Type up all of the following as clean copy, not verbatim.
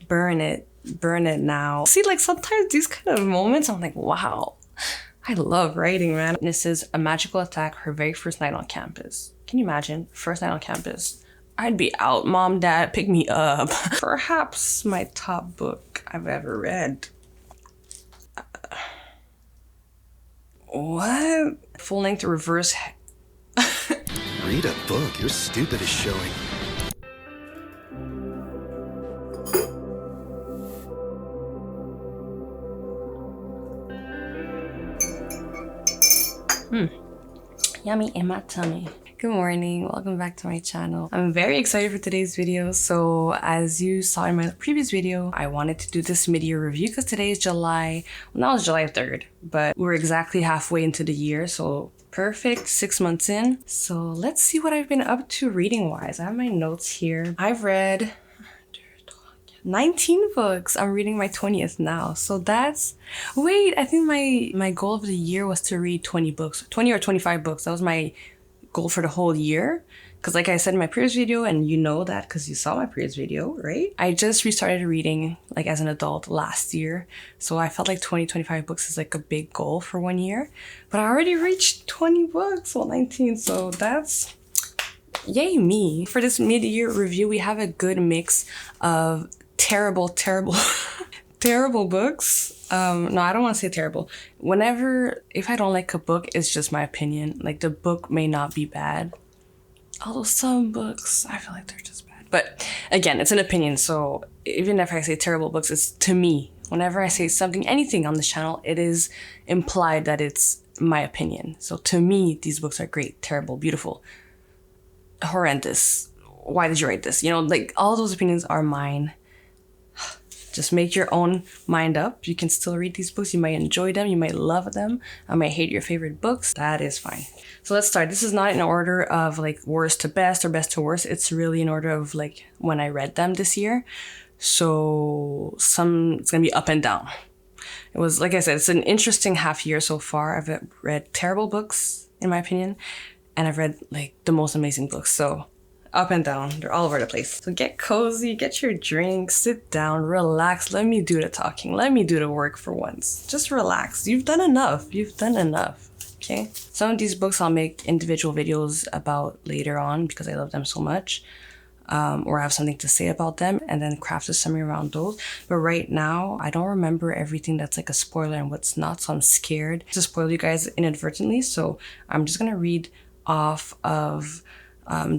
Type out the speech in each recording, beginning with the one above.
burn it now. See, like sometimes these kind of moments, I'm like, wow, I love writing, man. This is a magical attack, her very first night on campus. Can you imagine? First night on campus. I'd be out, mom, dad, pick me up. Perhaps my top book I've ever read. What? Full-length reverse. Read a book, you're stupid as showing. Yummy in my tummy. Good morning, welcome back to my channel. I'm very excited for today's video. So as you saw in my previous video, I wanted to do this mid-year review because today is July, well now it's July 3rd, but we're exactly halfway into the year, so perfect, 6 months in. So let's see what I've been up to reading wise. I have my notes here. I've read 19 books. I'm reading my 20th now. So that's, wait, I think my goal of the year was to read 20 books, 20 or 25 books. That was my goal for the whole year. Because like I said in my previous video, and you know that because you saw my previous video, right? I just restarted reading like as an adult last year. So I felt like 25 books is like a big goal for 1 year. But I already reached 20 books, well 19. So that's, yay me. For this mid-year review, we have a good mix of terrible books. No, I don't want to say terrible. If I don't like a book, it's just my opinion. Like the book may not be bad. Although some books, I feel like they're just bad. But again, it's an opinion. So even if I say terrible books, it's to me. Whenever I say something, anything on this channel, it is implied that it's my opinion. So to me, these books are great, terrible, beautiful, horrendous. Why did you write this? You know, like all those opinions are mine. Just make your own mind up. You can still read these books. You might enjoy them. You might love them. I might hate your favorite books. That is fine. So let's start. This is not in order of like worst to best or best to worst. It's really in order of like when I read them this year. So it's going to be up and down. It was, like I said, it's an interesting half year so far. I've read terrible books, in my opinion. And I've read like the most amazing books. So up and down, they're all over the place. So get cozy, get your drink, sit down, relax. Let me do the talking. Let me do the work for once. Just relax. You've done enough. Okay? Some of these books I'll make individual videos about later on because I love them so much. Or I have something to say about them and then craft a summary around those. But right now, I don't remember everything that's like a spoiler and what's not. So I'm scared to spoil you guys inadvertently. So I'm just going to read off of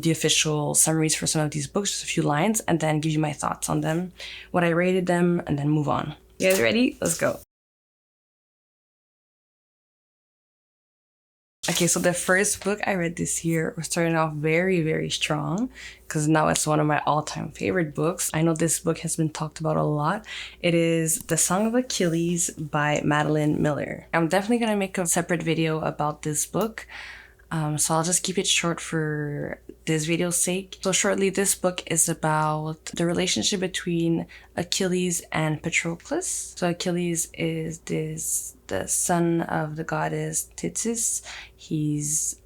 the official summaries for some of these books, just a few lines, and then give you my thoughts on them, what I rated them, and then move on. You guys ready? Let's go. Okay, so the first book I read this year was starting off very, very strong because now it's one of my all-time favorite books. I know this book has been talked about a lot. It is The Song of Achilles by Madeline Miller. I'm definitely going to make a separate video about this book. So I'll just keep it short for this video's sake. So shortly, this book is about the relationship between Achilles and Patroclus. So Achilles is the son of the goddess Tethys. He's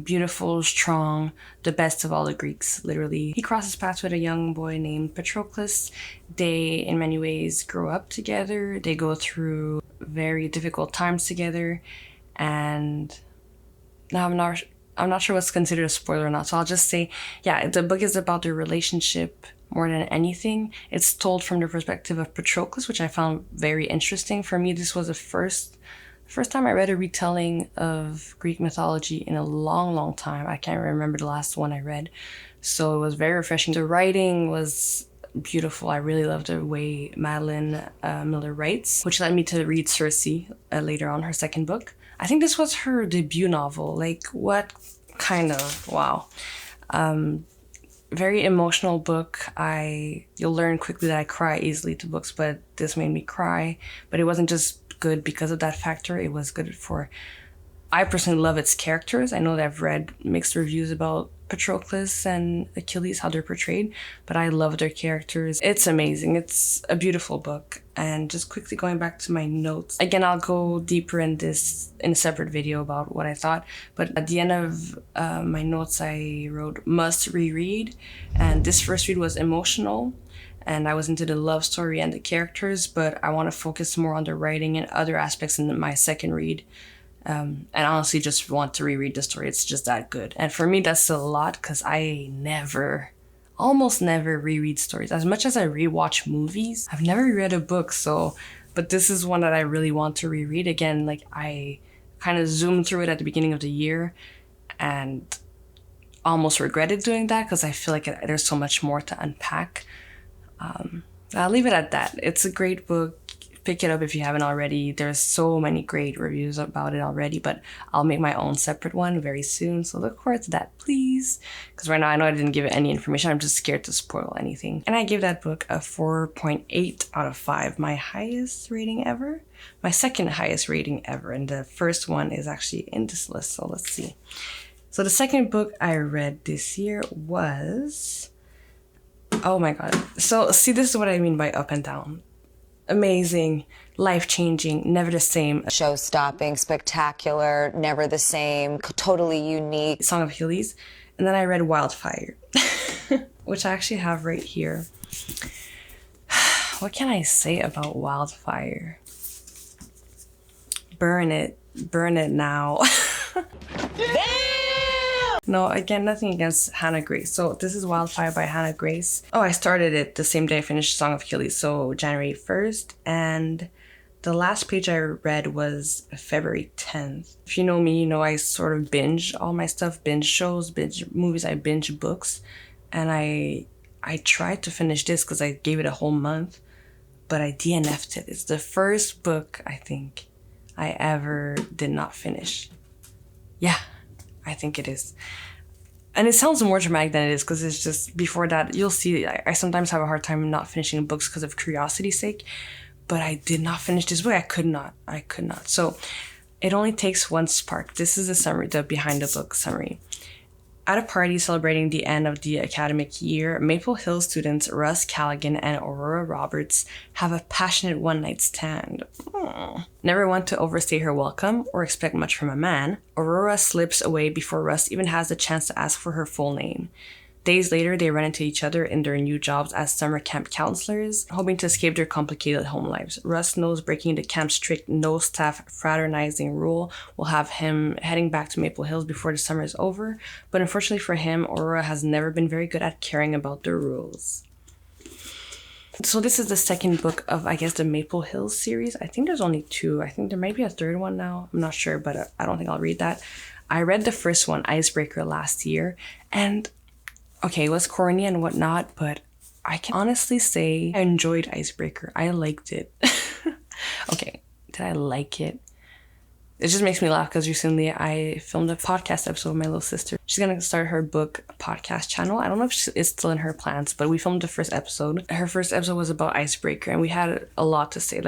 beautiful, strong, the best of all the Greeks, literally. He crosses paths with a young boy named Patroclus. They, in many ways, grow up together. They go through very difficult times together, and now I'm not sure what's considered a spoiler or not, so I'll just say, yeah, the book is about their relationship more than anything. It's told from the perspective of Patroclus, which I found very interesting. For me, this was the first time I read a retelling of Greek mythology in a long, long time. I can't remember the last one I read, so it was very refreshing. The writing was beautiful. I really loved the way Madeline Miller writes, which led me to read Circe later on, her second book. I think this was her debut novel. Like, what kind of, wow. Very emotional book. You'll learn quickly that I cry easily to books, but this made me cry. But it wasn't just good because of that factor. It was good for, I personally love its characters. I know that I've read mixed reviews about Patroclus and Achilles, how they're portrayed, but I love their characters. It's amazing. It's a beautiful book. And just quickly going back to my notes, again, I'll go deeper in this in a separate video about what I thought, but at the end of my notes I wrote must reread, and this first read was emotional and I was into the love story and the characters, but I want to focus more on the writing and other aspects in my second read. And honestly just want to reread the story. It's just that good. And for me, that's still a lot because I almost never reread stories. As much as I rewatch movies, I've never read a book. But this is one that I really want to reread again. Like, I kind of zoomed through it at the beginning of the year and almost regretted doing that because I feel like there's so much more to unpack. I'll leave it at that. It's a great book. Pick it up if you haven't already. There's so many great reviews about it already, but I'll make my own separate one very soon, so look forward to that, please. Because right now I know I didn't give it any information. I'm just scared to spoil anything. And I gave that book a 4.8 out of 5, my highest rating ever. My second highest rating ever, and the first one is actually in this list, so let's see. So the second book I read this year was... Oh my god. So see, this is what I mean by up and down. Amazing, life-changing, never the same. Show-stopping, spectacular, never the same, totally unique. Song of Achilles. And then I read Wildfire, which I actually have right here. What can I say about Wildfire? Burn it now. No, again, nothing against Hannah Grace. So this is Wildfire by Hannah Grace. Oh, I started it the same day I finished Song of Achilles, so January 1st. And the last page I read was February 10th. If you know me, you know I sort of binge all my stuff, binge shows, binge movies, I binge books. And I tried to finish this because I gave it a whole month, but I DNF'd it. It's the first book, I think, I ever did not finish. Yeah. I think it is. And it sounds more dramatic than it is because it's just before that, you'll see, I sometimes have a hard time not finishing books because of curiosity's sake, but I did not finish this book. I could not. So it only takes one spark. This is the summary, the behind the book summary. At a party celebrating the end of the academic year, Maple Hill students Russ Callaghan and Aurora Roberts have a passionate one-night stand. Never want to overstay her welcome or expect much from a man, Aurora slips away before Russ even has the chance to ask for her full name. Days later, they run into each other in their new jobs as summer camp counselors, hoping to escape their complicated home lives. Russ knows breaking the camp's strict no-staff fraternizing rule will have him heading back to Maple Hills before the summer is over, but unfortunately for him, Aurora has never been very good at caring about the rules. So this is the second book of, I guess, the Maple Hills series. I think there's only 2. I think there might be a third one now. I'm not sure, but I don't think I'll read that. I read the first one, Icebreaker, last year, and okay, it was corny and whatnot, but I can honestly say I enjoyed Icebreaker. I liked it. Okay, did I like it? It just makes me laugh because recently I filmed a podcast episode with my little sister. She's going to start her book podcast channel. I don't know if it's still in her plans, but we filmed the first episode. Her first episode was about Icebreaker, and we had a lot to say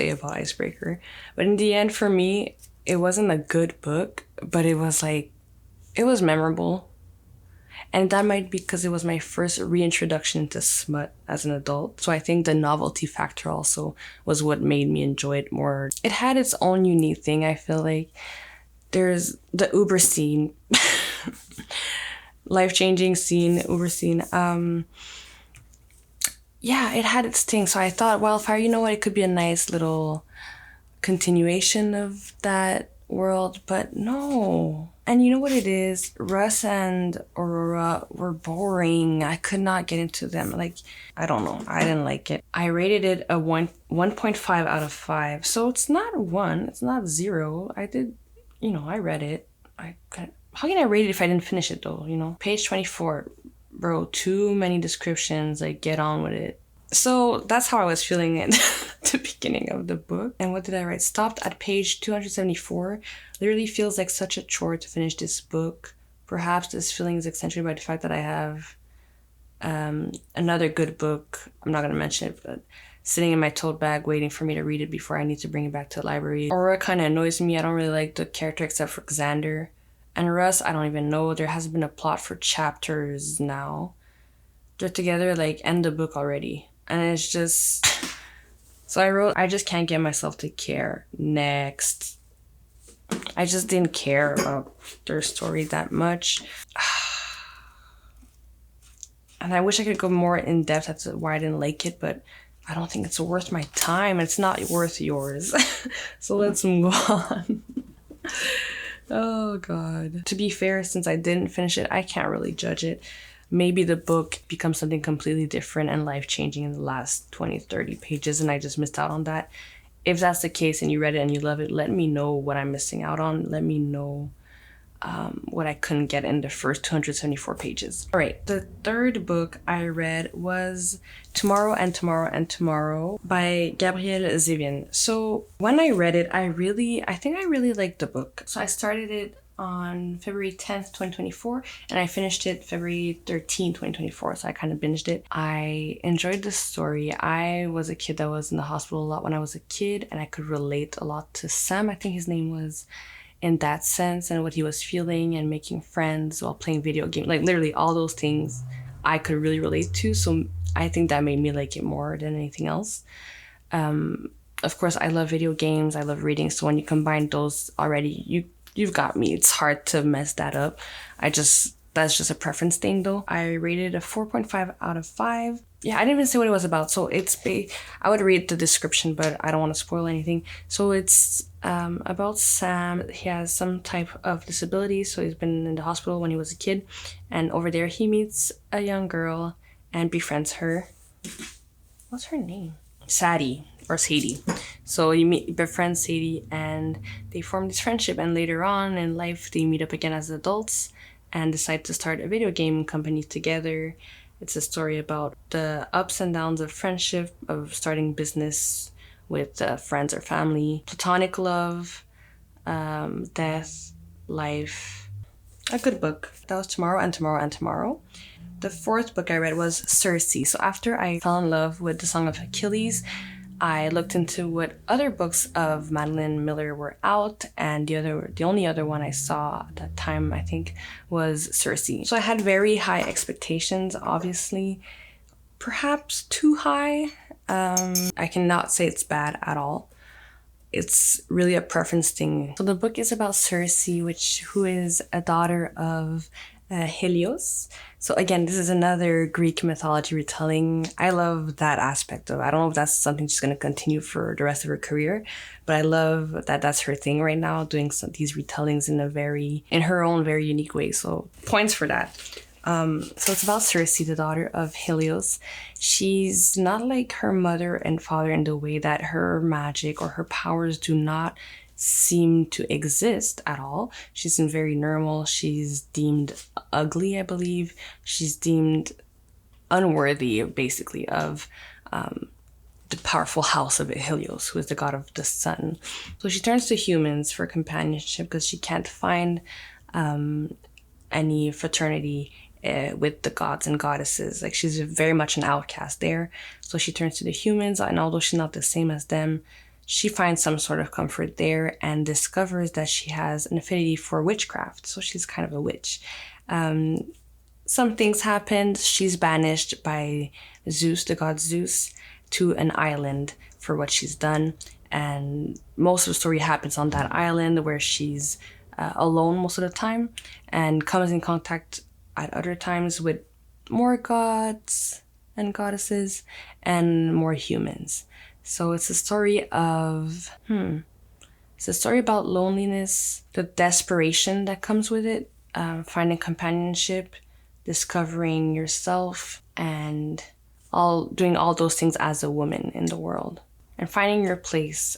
about Icebreaker. But in the end, for me, it wasn't a good book, but it was memorable. And that might be because it was my first reintroduction to smut as an adult. So I think the novelty factor also was what made me enjoy it more. It had its own unique thing, I feel like. There's the Uber scene. Life-changing scene, Uber scene. Yeah, it had its thing. So I thought, Wildfire, you know what? It could be a nice little continuation of that world, but no. And you know what it is? Russ and Aurora were boring. I could not get into them. Like, I don't know. I didn't like it. I rated it a 1.5 out of 5. So it's not 1. It's not 0. I read it. How can I rate it if I didn't finish it though? Page 24. Bro, too many descriptions. Like, get on with it. So that's how I was feeling at the beginning of the book. And what did I write? Stopped at page 274. Literally feels like such a chore to finish this book. Perhaps this feeling is accentuated by the fact that I have another good book. I'm not going to mention it, but sitting in my tote bag waiting for me to read it before I need to bring it back to the library. Aurora kind of annoys me. I don't really like the character except for Xander. And Russ, I don't even know. There hasn't been a plot for chapters now. They're together, like, end the book already. And it's just... So I wrote, I just can't get myself to care. Next. I just didn't care about their story that much. And I wish I could go more in depth as to why I didn't like it, but I don't think it's worth my time. It's not worth yours. So let's move on. Oh God. To be fair, since I didn't finish it, I can't really judge it. Maybe the book becomes something completely different and life-changing in the last 20, 30 pages, and I just missed out on that. If that's the case and you read it and you love it, let me know what I'm missing out on. Let me know what I couldn't get in the first 274 pages. All right, the third book I read was Tomorrow and Tomorrow and Tomorrow by Gabrielle Zevin. So when I read it, I think I really liked the book. So I started it on February 10th, 2024, and I finished it February 13th, 2024, so I kind of binged it. I enjoyed the story. I was a kid that was in the hospital a lot when I was a kid, and I could relate a lot to Sam, I think his name was, in that sense, and what he was feeling and making friends while playing video games. Like literally all those things I could really relate to, so I think that made me like it more than anything else. Of course, I love video games, I love reading, so when you combine those already, you've got me. It's hard to mess that up. That's just a preference thing though. I rated a 4.5 out of 5. Yeah, I didn't even say what it was about. So I would read the description, but I don't want to spoil anything. So it's about Sam. He has some type of disability. So he's been in the hospital when he was a kid. And over there he meets a young girl and befriends her. What's her name? Sadie. Or Sadie. So you befriend Sadie and they form this friendship, and later on in life they meet up again as adults and decide to start a video game company together. It's a story about the ups and downs of friendship, of starting business with friends or family, platonic love, death, life. A good book. That was Tomorrow and Tomorrow and Tomorrow. The fourth book I read was Circe. So after I fell in love with the Song of Achilles, I looked into what other books of Madeline Miller were out, and the only other one I saw at that time, I think, was Circe. So I had very high expectations, obviously. Perhaps too high. I cannot say it's bad at all. It's really a preference thing. So the book is about Circe, who is a daughter of Helios. So again, this is another Greek mythology retelling. I love that aspect of it. I don't know if that's something she's going to continue for the rest of her career, but I love that that's her thing right now, doing these retellings in her own very unique way. So points for that. So it's about Circe, the daughter of Helios. She's not like her mother and father in the way that her magic or her powers do not seem to exist at all. She's very normal. She's deemed ugly, I believe. She's deemed unworthy, basically, of the powerful house of Helios, who is the god of the sun. So she turns to humans for companionship because she can't find any fraternity with the gods and goddesses. Like, she's very much an outcast there. So she turns to the humans, and although she's not the same as them, she finds some sort of comfort there and discovers that she has an affinity for witchcraft. So she's kind of a witch. Some things happened. She's banished by Zeus, the god Zeus, to an island for what she's done. And most of the story happens on that island, where she's alone most of the time and comes in contact at other times with more gods and goddesses and more humans. So it's a story of, it's a story about loneliness, the desperation that comes with it, finding companionship, discovering yourself, and doing all those things as a woman in the world. And finding your place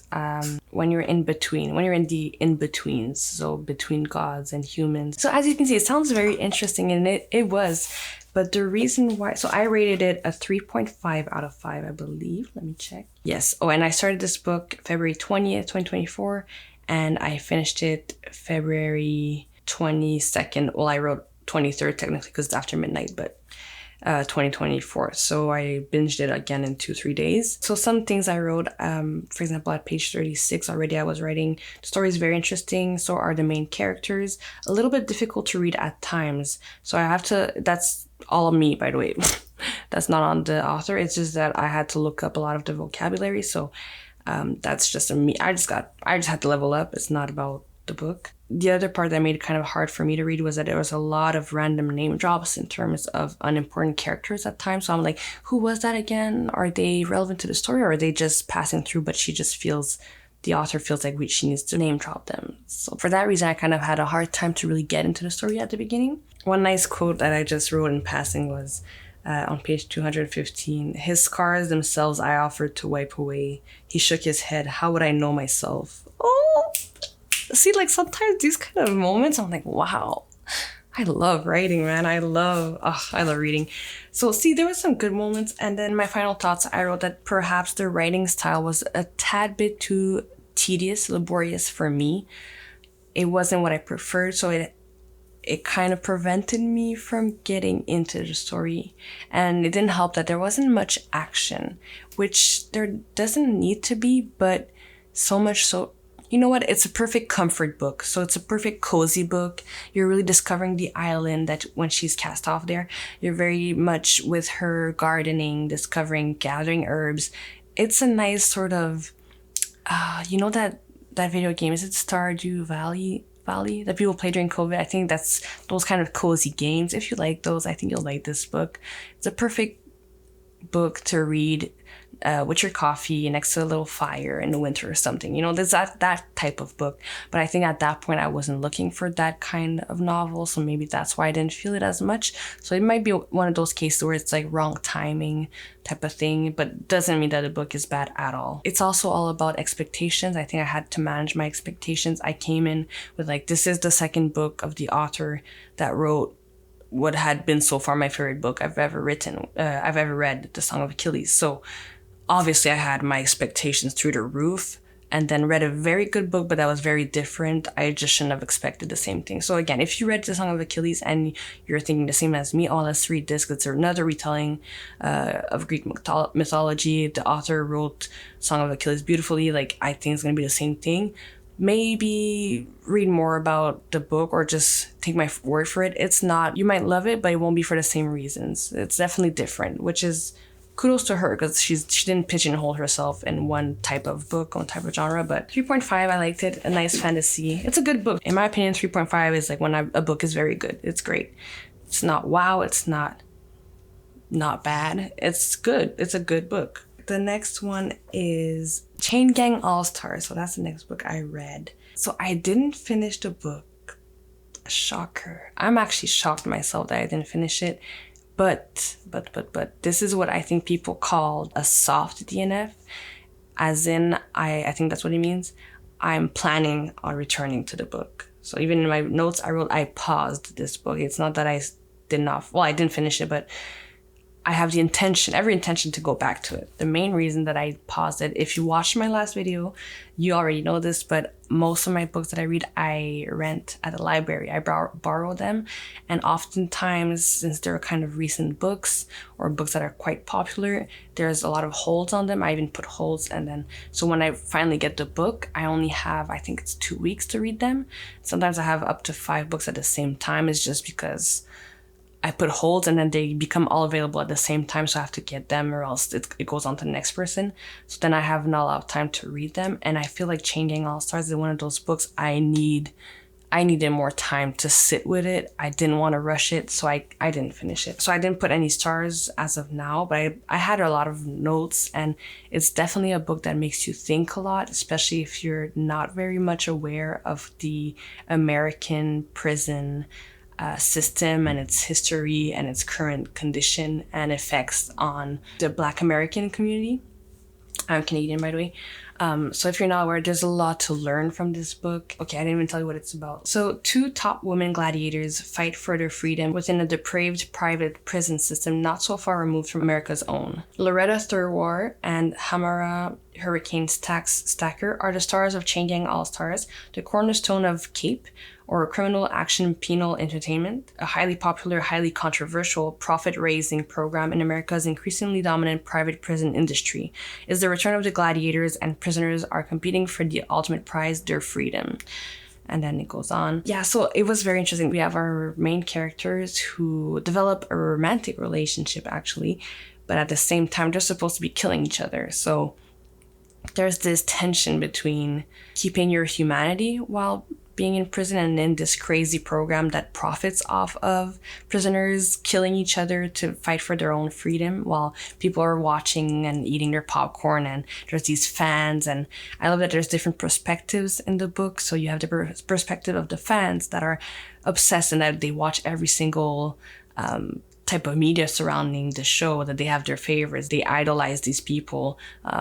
when you're in the in-betweens, so between gods and humans. So as you can see, it sounds very interesting, and it was. But the reason why, so I rated it a 3.5 out of 5, I believe. Let me check. Yes. Oh, and I started this book February 20th, 2024, and I finished it February 22nd. Well, I wrote 23rd technically because it's after midnight, but 2024. So I binged it again in 2-3 days. So some things I wrote, for example, at page 36 already I was writing, the story is very interesting. So are the main characters. A little bit difficult to read at times. So I have to, that's all me, by the way. That's not on the author. It's just that I had to look up a lot of the vocabulary. So that's just me. I just had to level up. It's not about the book. The other part that made it kind of hard for me to read was that there was a lot of random name drops in terms of unimportant characters at times. So I'm like, who was that again? Are they relevant to the story, or are they just passing through, but the author feels like she needs to name drop them. So for that reason, I kind of had a hard time to really get into the story at the beginning. One nice quote that I just wrote in passing was on page 215, "His scars themselves I offered to wipe away. He shook his head. How would I know myself?" Oh, see, like sometimes these kind of moments, I'm like, wow, I love writing, man. I love reading. So see, there were some good moments. And then my final thoughts, I wrote that perhaps the writing style was a tad bit too tedious, laborious for me. It wasn't what I preferred. So it kind of prevented me from getting into the story. And it didn't help that there wasn't much action, which there doesn't need to be, but so much so. You know what? It's a perfect comfort book. So it's a perfect cozy book. You're really discovering the island that when she's cast off there, you're very much with her gardening, discovering, gathering herbs. It's a nice sort of, you know that video game, is it Stardew Valley that people play during COVID? I think that's those kind of cozy games. If you like those, I think you'll like this book. It's a perfect book to read with your coffee next to a little fire in the winter or something. You know, there's that type of book. But I think at that point I wasn't looking for that kind of novel, so maybe that's why I didn't feel it as much. So it might be one of those cases where it's like wrong timing type of thing, but doesn't mean that the book is bad at all. It's also all about expectations. I think I had to manage my expectations. I came in with like, this is the second book of the author that wrote what had been so far my favorite book I've ever read, The Song of Achilles. So obviously I had my expectations through the roof, and then read a very good book, but that was very different. I just shouldn't have expected the same thing. So again, if you read The Song of Achilles and you're thinking the same as me, oh, let's read this, because it's another retelling of Greek mythology. The author wrote Song of Achilles beautifully. Like, I think it's going to be the same thing. Maybe read more about the book, or just take my word for it. It's not, you might love it, but it won't be for the same reasons. It's definitely different, which is kudos to her, because she didn't pigeonhole herself in one type of book, one type of genre. But 3.5, I liked it. A nice fantasy. It's a good book. In my opinion, 3.5 is like when a book is very good. It's great. It's not wow. It's not bad. It's good. It's a good book. The next one is Chain Gang All-Stars. So that's the next book I read. So I didn't finish the book. Shocker. I'm actually shocked myself that I didn't finish it. But this is what I think people call a soft DNF, as in, I think that's what it means. I'm planning on returning to the book. So even in my notes, I wrote, I paused this book. It's not that I didn't finish it, but I have every intention to go back to it. The main reason that I paused it, if you watched my last video, you already know this, but most of my books that I read, I rent at the library. I borrow them. And oftentimes, since they're kind of recent books or books that are quite popular, there's a lot of holds on them. I even put holds. And then, so when I finally get the book, I only have, I think it's 2 weeks to read them. Sometimes I have up to 5 books at the same time. It's just because I put holds and then they become all available at the same time. So I have to get them, or else it goes on to the next person. So then I have not a lot of time to read them. And I feel like Chain Gang All-Stars is one of those books I needed more time to sit with it. I didn't want to rush it, so I didn't finish it. So I didn't put any stars as of now, but I had a lot of notes, and it's definitely a book that makes you think a lot, especially if you're not very much aware of the American prison system and its history and its current condition and effects on the Black American community. I'm Canadian, by the way. So if you're not aware, there's a lot to learn from this book. Okay, I didn't even tell you what it's about. So 2 top women gladiators fight for their freedom within a depraved private prison system not so far removed from America's own. Loretta Thurwar and Hamara Hurricane Stacker are the stars of Chain Gang All-Stars, the cornerstone of CAPE, or criminal action penal entertainment, a highly popular, highly controversial, profit-raising program in America's increasingly dominant private prison industry, is the return of the gladiators, and prisoners are competing for the ultimate prize, their freedom. And then it goes on. Yeah, so it was very interesting. We have our main characters who develop a romantic relationship, actually, but at the same time, they're supposed to be killing each other. So there's this tension between keeping your humanity while being in prison and in this crazy program that profits off of prisoners killing each other to fight for their own freedom while people are watching and eating their popcorn, and there's these fans. And I love that there's different perspectives in the book. So you have the perspective of the fans that are obsessed and that they watch every single type of media surrounding the show, that they have their favorites, they idolize these people,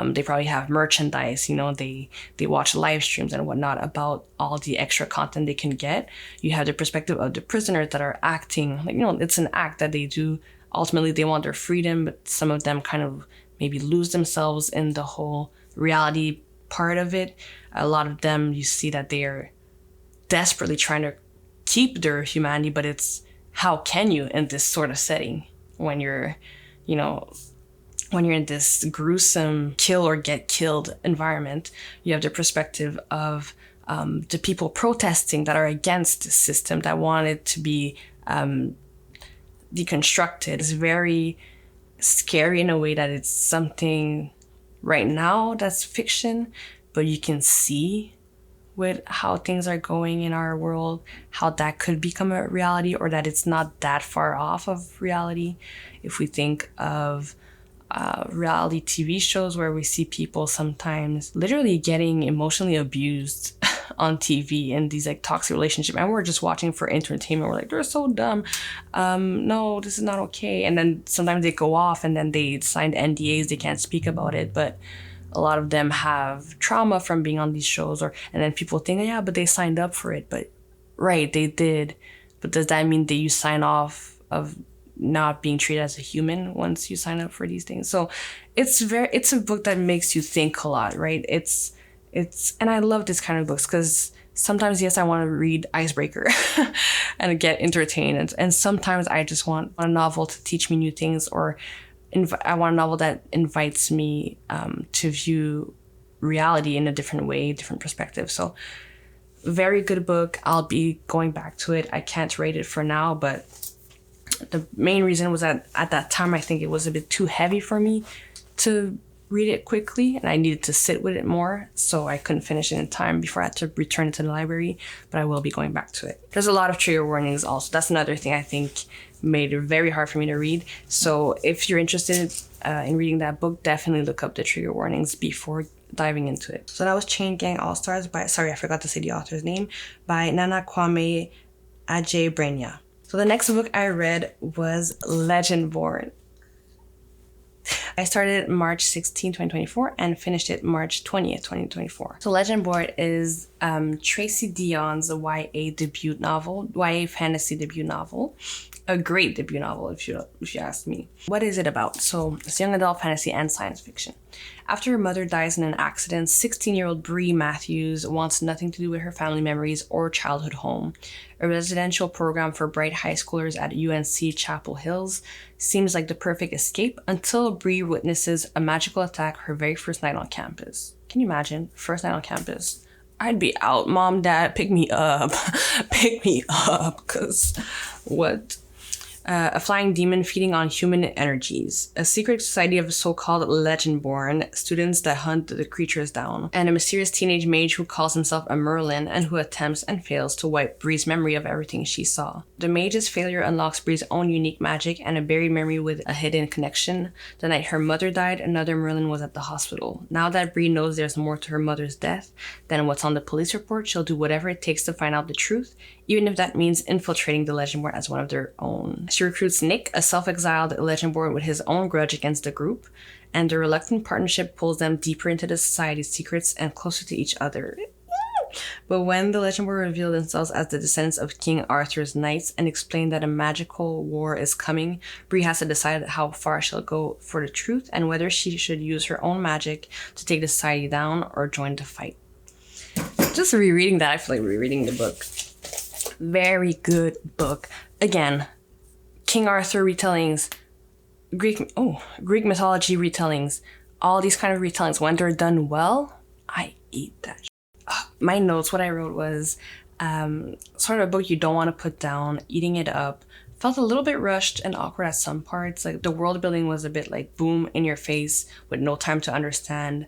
they probably have merchandise, they watch live streams and whatnot about all the extra content they can get. You have the perspective of the prisoners that are acting like, it's an act that they do. Ultimately they want their freedom, but some of them kind of maybe lose themselves in the whole reality part of it. A lot of them, you see that they are desperately trying to keep their humanity, but it's how can you in this sort of setting when you're in this gruesome kill or get killed environment. You have the perspective of the people protesting that are against the system, that want it to be deconstructed. It's very scary in a way that it's something right now that's fiction, but you can see with how things are going in our world, how that could become a reality, or that it's not that far off of reality. If we think of reality TV shows where we see people sometimes literally getting emotionally abused on TV in these like toxic relationships, and we're just watching for entertainment. We're like, they're so dumb. No, this is not okay. And then sometimes they go off and then they signed NDAs, they can't speak about it, but a lot of them have trauma from being on these shows, and then people think, yeah, but they signed up for it. But right, they did. But does that mean that you sign off of not being treated as a human once you sign up for these things? So it's a book that makes you think a lot, right? It's and I love this kind of books because sometimes, yes, I want to read icebreaker and get entertained, and sometimes I just want a novel to teach me new things, or I want a novel that invites me to view reality in a different way, different perspective. So very good book. I'll be going back to it. I can't rate it for now, but the main reason was that at that time, I think it was a bit too heavy for me to read it quickly, and I needed to sit with it more, so I couldn't finish it in time before I had to return it to the library, but I will be going back to it. There's a lot of trigger warnings also. That's another thing I think made it very hard for me to read. So if you're interested in reading that book, definitely look up the trigger warnings before diving into it. So that was Chain Gang All-Stars by, sorry, I forgot to say the author's name, by Nana Kwame Adjei-Brenyah. So the next book I read was Legendborn. I started March 16, 2024 and finished it March 20th, 2024. So Legendborn is Tracy Dion's YA debut novel, YA fantasy debut novel. A great debut novel, if you ask me. What is it about? So it's young adult fantasy and science fiction. After her mother dies in an accident, 16-year-old Bree Matthews wants nothing to do with her family memories or childhood home. A residential program for bright high schoolers at UNC Chapel Hills seems like the perfect escape until Bree witnesses a magical attack her very first night on campus. Can you imagine? First night on campus. I'd be out. Mom, Dad, pick me up. Pick me up, because what? A flying demon feeding on human energies, a secret society of so-called Legendborn, students that hunt the creatures down, and a mysterious teenage mage who calls himself a Merlin and who attempts and fails to wipe Bree's memory of everything she saw. The mage's failure unlocks Bree's own unique magic and a buried memory with a hidden connection. The night her mother died, another Merlin was at the hospital. Now that Bree knows there's more to her mother's death than what's on the police report, she'll do whatever it takes to find out the truth, even if that means infiltrating the Legendborn as one of their own. She recruits Nick, a self-exiled Legendborn with his own grudge against the group, and the reluctant partnership pulls them deeper into the society's secrets and closer to each other. But when the Legendborn reveal themselves as the descendants of King Arthur's knights and explain that a magical war is coming, Bree has to decide how far she'll go for the truth and whether she should use her own magic to take the society down or join the fight. Just rereading that, I feel like rereading the book. Very good book. Again, King Arthur retellings, Greek mythology retellings, all these kind of retellings, when they're done well, I eat that. My notes, what I wrote was sort of a book you don't want to put down, eating it up. Felt a little bit rushed and awkward at some parts. Like the world building was a bit like boom in your face with no time to understand.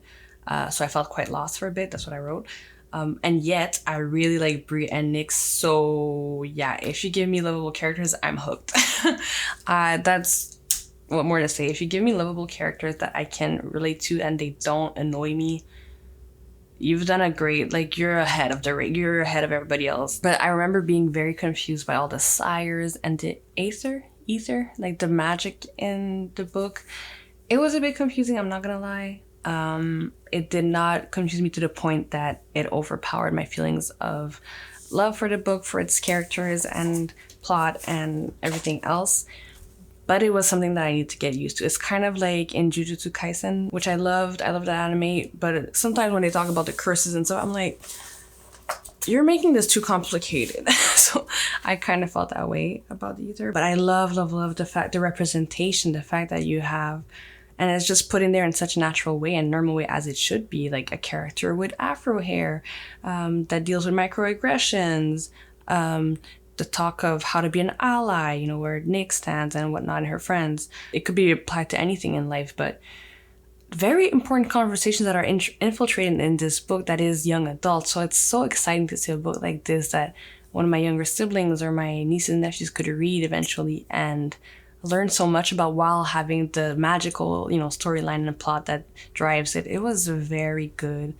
So I felt quite lost for a bit. That's what I wrote. And yet I really like Brie and Nick. So yeah, if you give me lovable characters, I'm hooked. That's what more to say. If you give me lovable characters that I can relate to and they don't annoy me, you've done a great, like, you're ahead of the rate. You're ahead of everybody else. But I remember being very confused by all the sires and the ether, like the magic in the book. It was a bit confusing, I'm not gonna lie. It did not confuse me to the point that it overpowered my feelings of love for the book, for its characters and plot and everything else. But it was something that I need to get used to. It's kind of like in Jujutsu Kaisen, which I loved. I love that anime. But sometimes when they talk about the curses and stuff, I'm like, you're making this too complicated. So I kind of felt that way about the Ether. But I love the representation, the fact that you have, and it's just put in there in such a natural way and normal way as it should be, like a character with afro hair that deals with microaggressions, the talk of how to be an ally, you know, where Nick stands and whatnot, and her friends. It could be applied to anything in life, but very important conversations that are infiltrated in this book that is young adult. So it's so exciting to see a book like this that one of my younger siblings or my nieces and nephews could read eventually and learn so much about while having the magical, you know, storyline and plot that drives it. It was a very good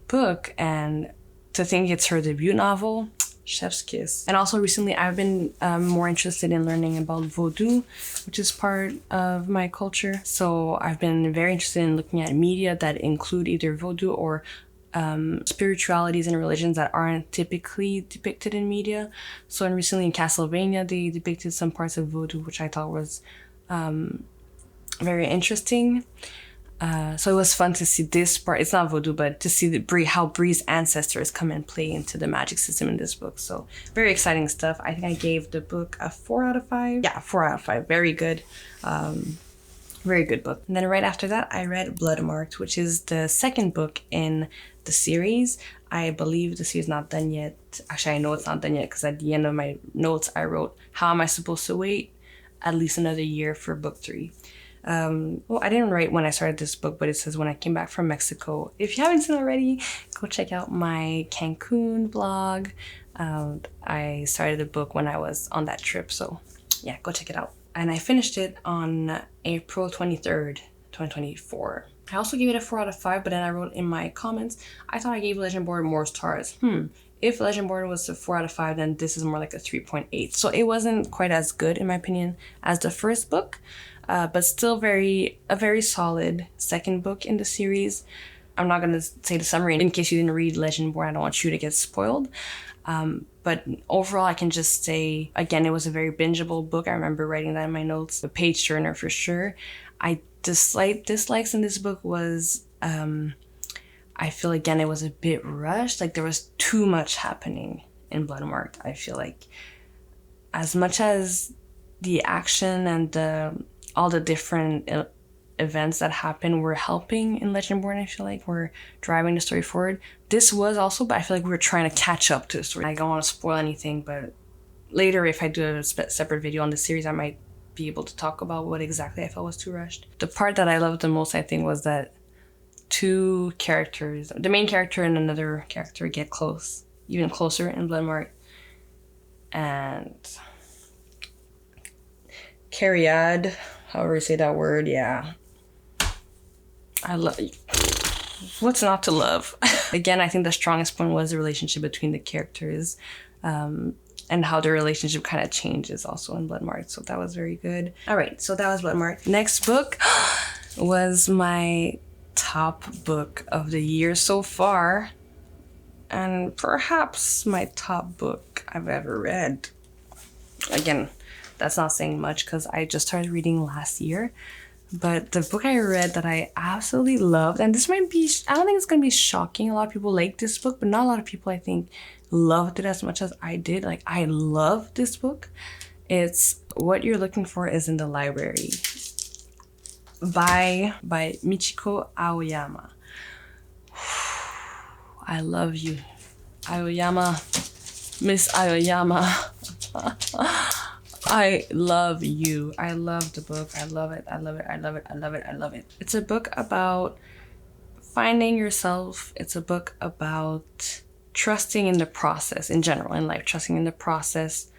book, and to think it's her debut novel, chef's kiss. And also recently I've been more interested in learning about Vodou, which is part of my culture. So I've been very interested in looking at media that include either Vodou or spiritualities and religions that aren't typically depicted in media. So recently in Castlevania, they depicted some parts of Vodou, which I thought was very interesting. So it was fun to see this part. It's not Vodou, but to see how Brie's ancestors come and play into the magic system in this book. So very exciting stuff. I think I gave the book a 4 out of 5. Yeah, 4 out of 5. Very good. Very good book. And then right after that, I read Bloodmarked, which is the second book in the series. I believe the series is not done yet. Actually, I know it's not done yet because at the end of my notes, I wrote, how am I supposed to wait at least another year for book 3? Well, I didn't write when I started this book, but it says when I came back from Mexico. If you haven't seen it already, go check out my Cancun vlog. I started the book when I was on that trip, so yeah, go check it out. And I finished it on April 23rd, 2024. I also gave it a 4 out of 5, but then I wrote in my comments, I thought I gave Legendborn more stars. If Legendborn was a 4 out of 5, then this is more like a 3.8. So it wasn't quite as good, in my opinion, as the first book. But still a very solid second book in the series. I'm not going to say the summary in case you didn't read Legendborn. I don't want you to get spoiled. But overall, I can just say, again, it was a very bingeable book. I remember writing that in my notes. A page turner for sure. Dislikes in this book was, I feel, again, it was a bit rushed. Like there was too much happening in Bloodmarked. I feel like as much as the action and all the different events that happen were helping in Legendborn, I feel like we're driving the story forward. This was also, but I feel like we were trying to catch up to the story. I don't want to spoil anything, but later if I do a separate video on the series, I might be able to talk about what exactly I felt was too rushed. The part that I loved the most, I think, was that two characters, the main character and another character, get close, even closer in Bloodmarked. And Cariad, however you say that word, yeah. I love you. What's not to love? Again, I think the strongest point was the relationship between the characters, and how the relationship kind of changes also in Bloodmarked. So that was very good. All right, so that was Bloodmarked. Next book was my top book of the year so far, and perhaps my top book I've ever read. Again, that's not saying much because I just started reading last year. But the book I read that I absolutely loved, and this might be, I don't think it's going to be shocking. A lot of people like this book, but not a lot of people, I think, loved it as much as I did. Like, I love this book. It's What You're Looking For Is in the Library by Michiko Aoyama. I love you, Aoyama, Miss Aoyama. I love you. I love the book. I love it. I love it. I love it. I love it. I love it. It's a book about finding yourself. It's a book about trusting in the process in general in life, trusting in the process.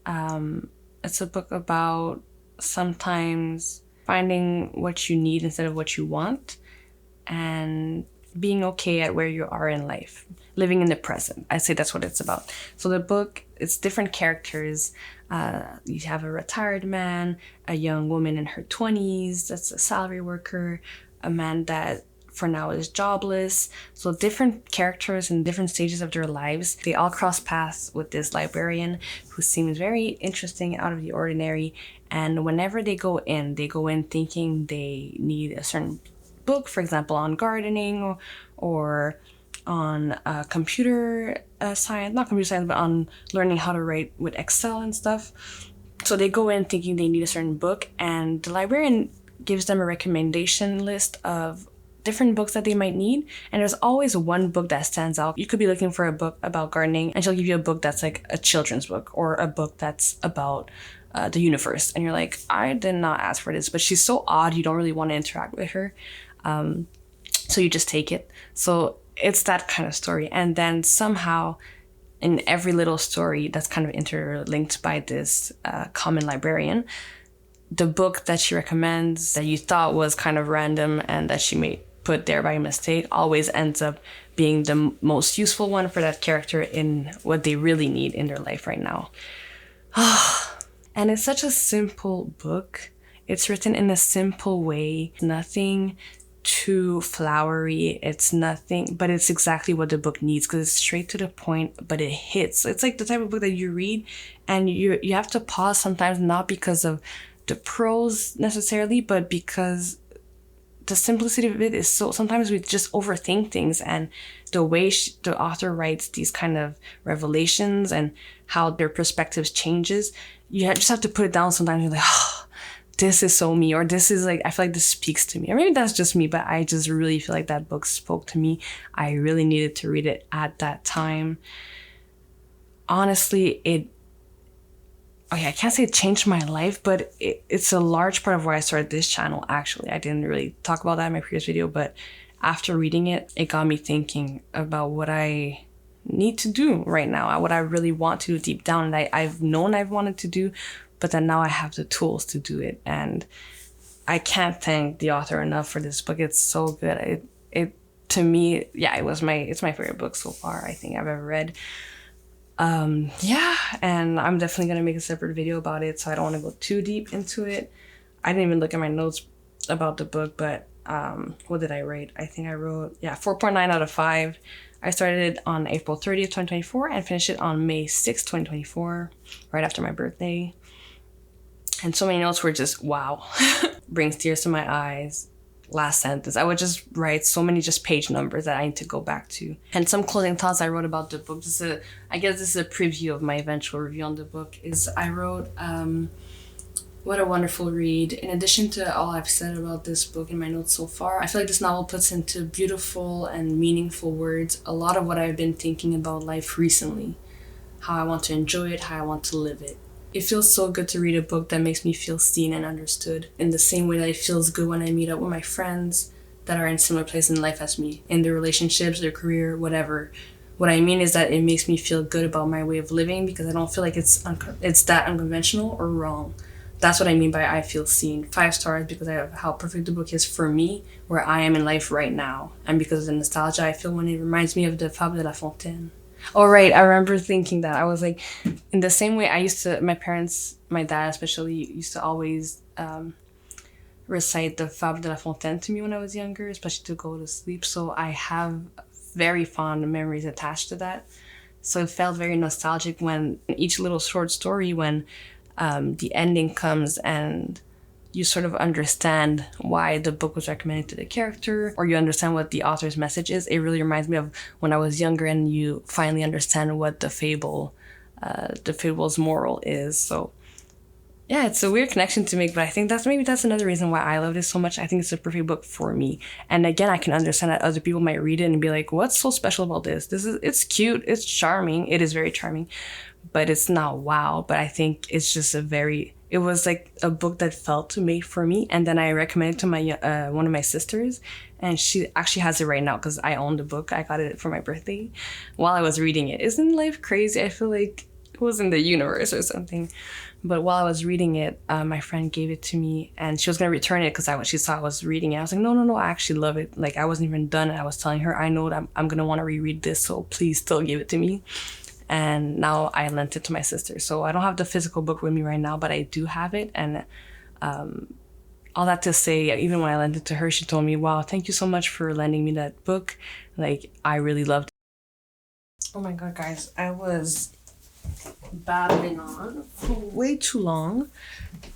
It's a book about sometimes finding what you need instead of what you want, and being okay at where you are in life, living in the present. I say that's what it's about. So the book, it's different characters. You have a retired man, a young woman in her 20s that's a salary worker, a man that for now is jobless. So different characters in different stages of their lives. They all cross paths with this librarian who seems very interesting, out of the ordinary. And whenever they go in thinking they need a certain book, for example, on gardening or on computer science, not computer science, but on learning how to write with Excel and stuff. So they go in thinking they need a certain book, and the librarian gives them a recommendation list of different books that they might need, and there's always one book that stands out. You could be looking for a book about gardening, and she'll give you a book that's like a children's book, or a book that's about the universe, and you're like, I did not ask for this, but she's so odd, you don't really want to interact with her, so you just take it. So it's that kind of story. And then somehow in every little story that's kind of interlinked by this common librarian, the book that she recommends that you thought was kind of random and that she may put there by mistake always ends up being the most useful one for that character in what they really need in their life right now. And it's such a simple book. It's written in a simple way, nothing too flowery, it's nothing, but it's exactly what the book needs because it's straight to the point, but it hits. It's like the type of book that you read and you have to pause sometimes, not because of the prose necessarily, but because the simplicity of it is so, sometimes we just overthink things, and the way the author writes these kind of revelations and how their perspectives changes, just have to put it down sometimes. You're like, oh, this is so me, or this is like, I feel like this speaks to me, or maybe that's just me, but I just really feel like that book spoke to me. I really needed to read it at that time. Honestly, I can't say it changed my life, but it's a large part of why I started this channel, actually. I didn't really talk about that in my previous video, but after reading it, it got me thinking about what I need to do right now, what I really want to do deep down, and I've known I've wanted to do, but then now I have the tools to do it. And I can't thank the author enough for this book. It's so good. It to me, yeah, it's my favorite book so far, I think I've ever read. And I'm definitely gonna make a separate video about it, so I don't want to go too deep into it. I didn't even look at my notes about the book, but what did I rate? I think I wrote 4.9 out of 5. I started it on April 30th, 2024 and finished it on May 6th, 2024, right after my birthday. And so many notes were just wow. Brings tears to my eyes. Last sentence, I would just write so many just page numbers that I need to go back to. And some closing thoughts I wrote about the book. I guess this is a preview of my eventual review on the book. I wrote, what a wonderful read. In addition to all I've said about this book in my notes so far, I feel like this novel puts into beautiful and meaningful words a lot of what I've been thinking about life recently. How I want to enjoy it, how I want to live it. It feels so good to read a book that makes me feel seen and understood, in the same way that it feels good when I meet up with my friends that are in similar places in life as me, in their relationships, their career, whatever. What I mean is that it makes me feel good about my way of living because I don't feel like it's that unconventional or wrong. That's what I mean by I feel seen. 5 stars because of how perfect the book is for me, where I am in life right now, and because of the nostalgia I feel when it reminds me of the Fable de La Fontaine. Oh, right. I remember thinking that. I was like, in the same way I used to, my parents, my dad especially, used to always recite the Fable de La Fontaine to me when I was younger, especially to go to sleep. So I have very fond memories attached to that. So it felt very nostalgic when each little short story, when the ending comes and you sort of understand why the book was recommended to the character, or you understand what the author's message is. It really reminds me of when I was younger and you finally understand what the fable's moral is. So yeah, it's a weird connection to make, but I think that's another reason why I love this so much. I think it's a perfect book for me. And again, I can understand that other people might read it and be like, what's so special about this? It's cute, it's charming, it is very charming, but it's not wow. But I think it's just it was like a book that felt made for me. And then I recommended it to my one of my sisters, and she actually has it right now because I own the book. I got it for my birthday while I was reading it. Isn't life crazy? I feel like it was in the universe or something. But while I was reading it, my friend gave it to me, and she was gonna return it because she saw I was reading it. I was like, no, I actually love it. Like, I wasn't even done. I was telling her, I know that I'm gonna want to reread this, so please still give it to me. And now I lent it to my sister. So I don't have the physical book with me right now, but I do have it. And all that to say, even when I lent it to her, she told me, wow, thank you so much for lending me that book. Like, I really loved it. Oh my God, guys, I was babbling on for way too long.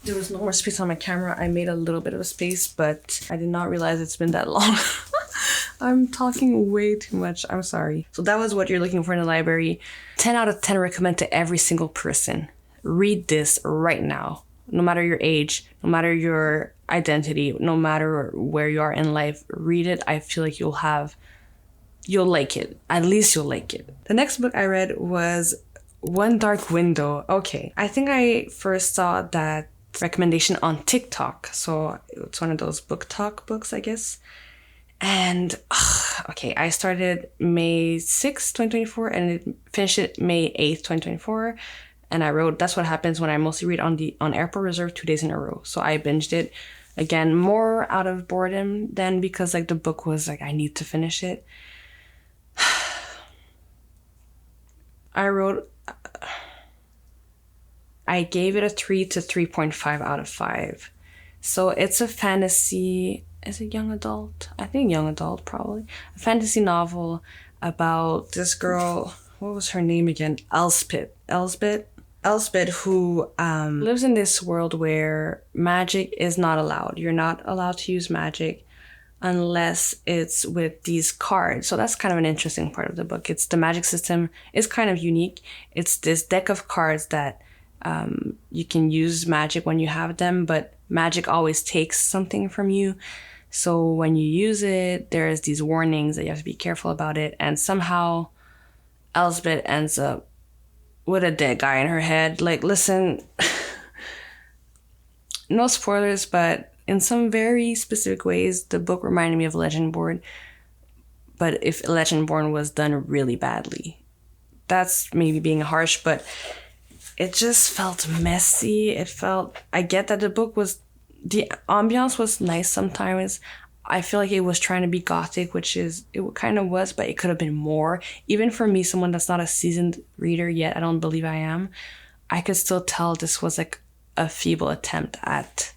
There was no more space on my camera. I made a little bit of a space, but I did not realize it's been that long. I'm talking way too much. I'm sorry. So that was what you're looking for in a library. 10 out of 10 recommend to every single person. Read this right now. No matter your age, no matter your identity, no matter where you are in life, read it. I feel like you'll like it. At least you'll like it. The next book I read was One Dark Window. Okay. I think I first saw that recommendation on TikTok. So it's one of those book talk books, I guess. And, okay, I started May 6th, 2024, and it finished it May 8th, 2024. And I wrote, that's what happens when I mostly read on Airport Reserve 2 days in a row. So I binged it, again, more out of boredom than because, like, the book was, like, I need to finish it. I gave it a 3 to 3.5 out of 5. So it's a fantasy. Is it young adult? I think young adult, probably. A fantasy novel about this girl. What was her name again? Elsbeth, who lives in this world where magic is not allowed. You're not allowed to use magic unless it's with these cards. So that's kind of an interesting part of the book. It's the magic system is kind of unique. It's this deck of cards that you can use magic when you have them, but magic always takes something from you. So when you use it, there's these warnings that you have to be careful about it. And somehow Elsbeth ends up with a dead guy in her head. Like, listen, no spoilers, but in some very specific ways, the book reminded me of Legendborn. But if Legendborn was done really badly, that's maybe being harsh, but it just felt messy. I get that the ambiance was nice sometimes. I feel like it was trying to be gothic, it kind of was, but it could have been more. Even for me, someone that's not a seasoned reader yet, I don't believe I am, I could still tell this was like a feeble attempt at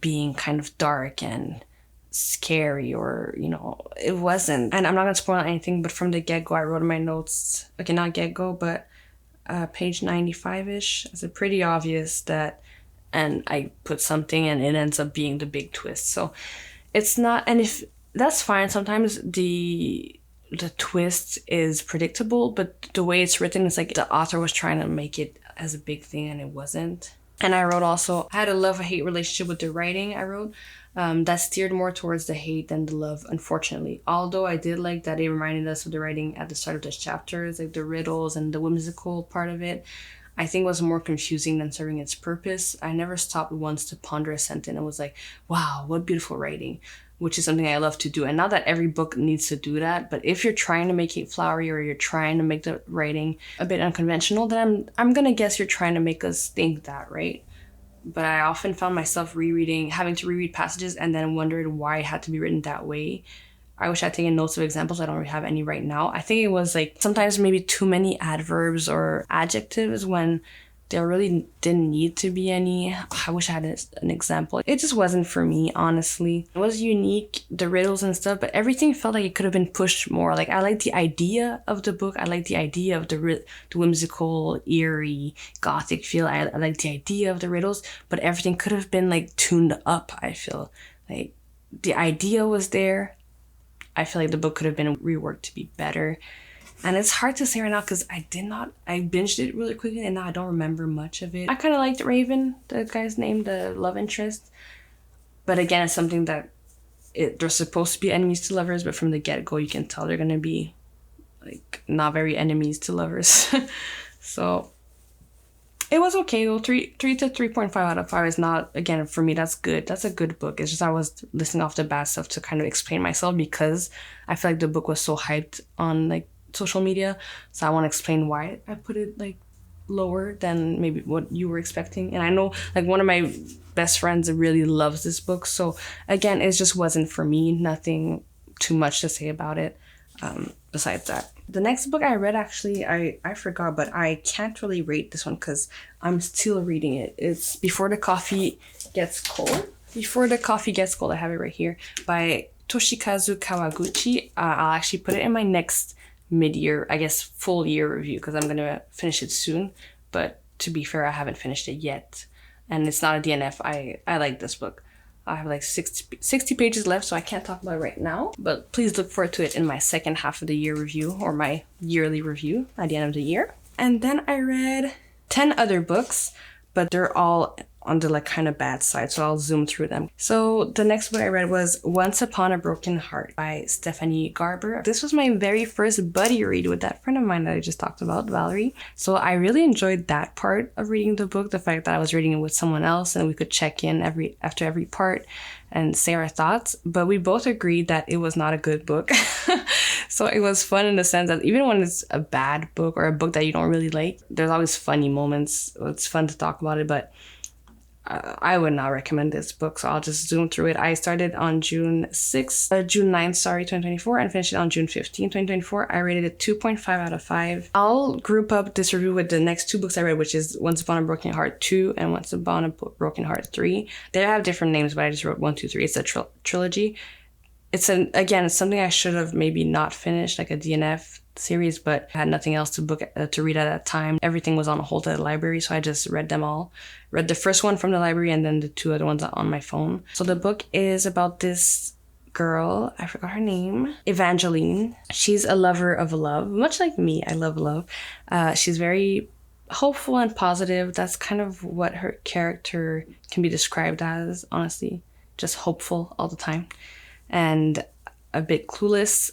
being kind of dark and scary, or, it wasn't. And I'm not going to spoil anything, but from the get-go, I wrote in my notes, okay, not get-go, but page 95-ish, it's pretty obvious that, and I put something and it ends up being the big twist. So it's not, and if that's fine, sometimes the twist is predictable, but the way it's written is like the author was trying to make it as a big thing and it wasn't. And I wrote also, I had a love-hate relationship with the writing I wrote that steered more towards the hate than the love, unfortunately. Although I did like that it reminded us of the writing at the start of the chapters, like the riddles and the whimsical part of it. I think was more confusing than serving its purpose. I never stopped once to ponder a sentence and was like, wow, what beautiful writing, which is something I love to do. And not that every book needs to do that, but if you're trying to make it flowery or you're trying to make the writing a bit unconventional, then I'm gonna guess you're trying to make us think that, right? But I often found myself having to reread passages and then wondered why it had to be written that way. I wish I'd taken notes of examples. I don't really have any right now. I think it was like sometimes maybe too many adverbs or adjectives when there really didn't need to be any. I wish I had an example. It just wasn't for me, honestly. It was unique, the riddles and stuff, but everything felt like it could have been pushed more. Like, I liked the idea of the book. I liked the idea of the whimsical, eerie, gothic feel. I liked the idea of the riddles, but everything could have been like tuned up, I feel. Like, the idea was there. I feel like the book could have been reworked to be better. And it's hard to say right now because I binged it really quickly and now I don't remember much of it. I kind of liked Raven, the guy's name, the love interest. But again, it's something that they're supposed to be enemies to lovers, but from the get-go, you can tell they're going to be like not very enemies to lovers. So It was okay though. 3 to 3.5 out of 5 is not, again, for me, that's good. That's a good book. It's just I was listening off the bad stuff to kind of explain myself because I feel like the book was so hyped on like social media. So I want to explain why I put it like lower than maybe what you were expecting. And I know like one of my best friends really loves this book. So again, it just wasn't for me. Nothing too much to say about it besides that. The next book I read, actually, I forgot, but I can't really rate this one because I'm still reading it. It's Before the Coffee Gets Cold. Before the Coffee Gets Cold, I have it right here, by Toshikazu Kawaguchi. I'll actually put it in my next mid-year, I guess, full year review because I'm going to finish it soon. But to be fair, I haven't finished it yet. And it's not a DNF. I like this book. I have like 60 pages left, so I can't talk about it right now. But please look forward to it in my second half of the year review, or my yearly review at the end of the year. And then I read 10 other books, but they're all on the like kind of bad side, so I'll zoom through them. So the next book I read was Once Upon a Broken Heart by Stephanie Garber. This was my very first buddy read with that friend of mine that I just talked about, Valerie. So I really enjoyed that part of reading the book, the fact that I was reading it with someone else and we could check in after every part and say our thoughts. But we both agreed that it was not a good book. So it was fun in the sense that even when it's a bad book or a book that you don't really like, there's always funny moments. It's fun to talk about it, but I would not recommend this book, so I'll just zoom through it. I started on June 9th, 2024, and finished it on June 15th, 2024. I rated it 2.5 out of 5. I'll group up this review with the next two books I read, which is Once Upon a Broken Heart 2 and Once Upon a Broken Heart 3. They have different names, but I just wrote 1, 2, 3. It's a trilogy. It's something I should have maybe not finished, like a DNF series, but I had nothing else to read at that time. Everything was on hold at the library, so I just read them all. Read the first one from the library and then the two other ones on my phone. So the book is about this girl, I forgot her name, Evangeline. She's a lover of love, much like me. I love love. She's very hopeful and positive. That's kind of what her character can be described as, honestly. Just hopeful all the time. And a bit clueless.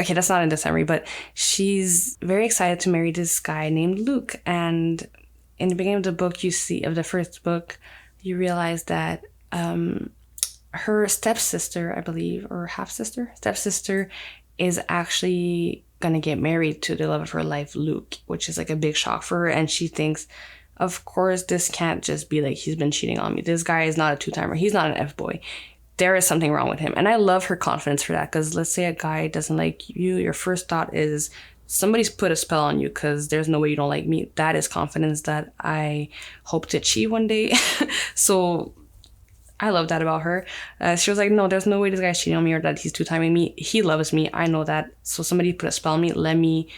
Okay, that's not in the summary, but she's very excited to marry this guy named Luke. And in the beginning of the book, of the first book, you realize that her stepsister, I believe, or stepsister, is actually gonna get married to the love of her life, Luke, which is like a big shock for her. And she thinks, of course, this can't just be like he's been cheating on me. This guy is not a two-timer. He's not an F-boy. There is something wrong with him. And I love her confidence for that, because let's say a guy doesn't like you, your first thought is somebody's put a spell on you because there's no way you don't like me. That is confidence that I hope to achieve one day. So I love that about her. She was like, no, there's no way this guy's cheating on me or that he's two-timing me. He loves me. I know that. So somebody put a spell on me. Let me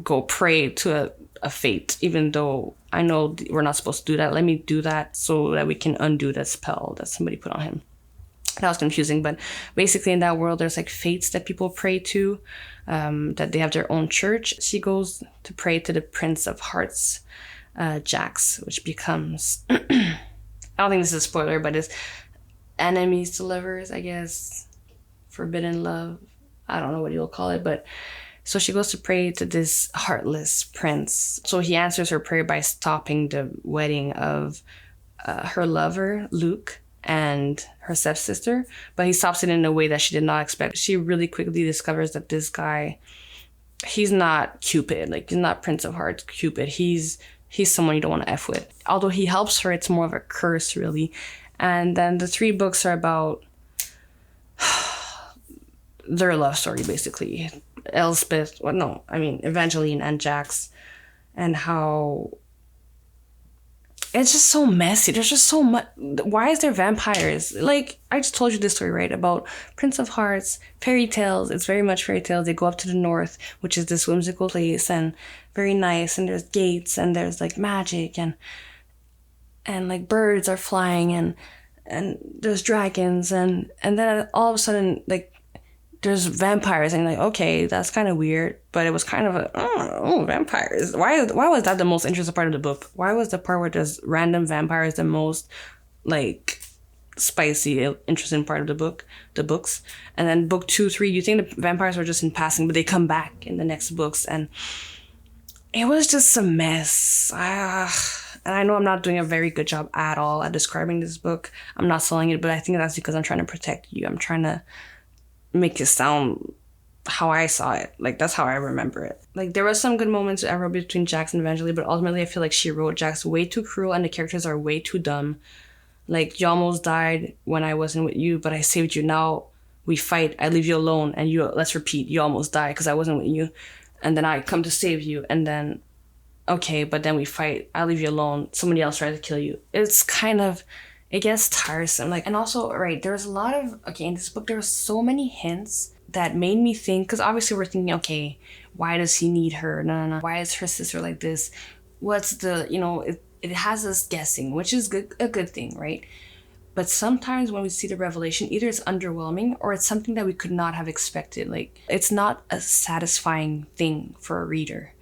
go pray to a fate, even though I know we're not supposed to do that. Let me do that so that we can undo that spell that somebody put on him. That was confusing, but basically in that world, there's like fates that people pray to, that they have their own church. She goes to pray to the Prince of Hearts, Jax, which becomes, I don't think this is a spoiler, but it's enemies to lovers, I guess, forbidden love. I don't know what you'll call it, but so she goes to pray to this heartless prince. So he answers her prayer by stopping the wedding of her lover, Luke, and her stepsister. But he stops it in a way that she did not expect. She really quickly discovers that this guy, he's not Cupid. Like, he's not Prince of Hearts Cupid. He's someone you don't want to F with. Although he helps her, it's more of a curse, really. And then the 3 books are about their love story, basically. Evangeline and Jax, and how it's just so messy. There's just so much. Why is there vampires? Like, I just told you this story, right? About Prince of Hearts, fairy tales. It's very much fairy tales. They go up to the north, which is this whimsical place, and very nice, and there's gates, and there's like magic, and like birds are flying, and there's dragons, and then all of a sudden, like, there's vampires, and like, okay, that's kind of weird, but it was kind of vampires. Why was that the most interesting part of the book? Why was the part where there's random vampires the most, like, spicy, interesting part of the books? And then book 2, 3, you think the vampires were just in passing, but they come back in the next books, and it was just a mess. And I know I'm not doing a very good job at all at describing this book. I'm not selling it, but I think that's because I'm trying to protect you. I'm trying to make it sound how I saw it. Like, that's how I remember it. Like, there was some good moments I wrote between Jax and Evangeline, but ultimately I feel like she wrote Jax way too cruel and the characters are way too dumb. Like, you almost died when I wasn't with you, but I saved you. Now we fight. I leave you alone, and let's repeat, you almost died because I wasn't with you. And then I come to save you, and then, okay, but then we fight. I leave you alone. Somebody else tries to kill you. It's kind of, it gets tiresome. Like, and also, right, there's a lot of, okay, in this book, there were so many hints that made me think, because obviously we're thinking, okay, why does he need her? No. Why is her sister like this? What's the, it has us guessing, which is a good thing, right? But sometimes when we see the revelation, either it's underwhelming or it's something that we could not have expected. Like, it's not a satisfying thing for a reader.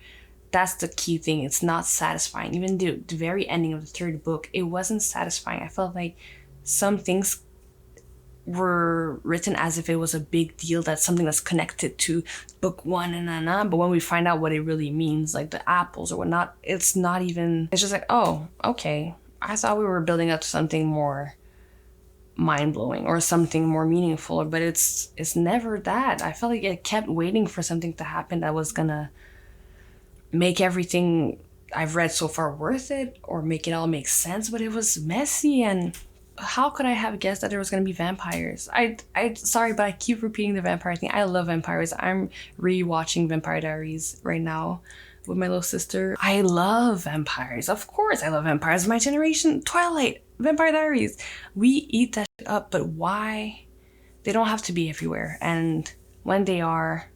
That's the key thing. It's not satisfying. Even the very ending of the third book, it wasn't satisfying. I felt like some things were written as if it was a big deal, that's something that's connected to book one but when we find out what it really means, like the apples or whatnot, it's not even, it's just like, oh, okay, I thought we were building up to something more mind-blowing or something more meaningful, but it's never that. I felt like it kept waiting for something to happen that was gonna make everything I've read so far worth it or make it all make sense, but it was messy. And how could I have guessed that there was going to be vampires? I sorry, but I keep repeating the vampire thing. I love vampires. I'm re-watching Vampire Diaries right now with my little sister. I love vampires. Of course I love vampires. My generation, Twilight, Vampire Diaries. We eat that shit up, but why? They don't have to be everywhere. And when they are...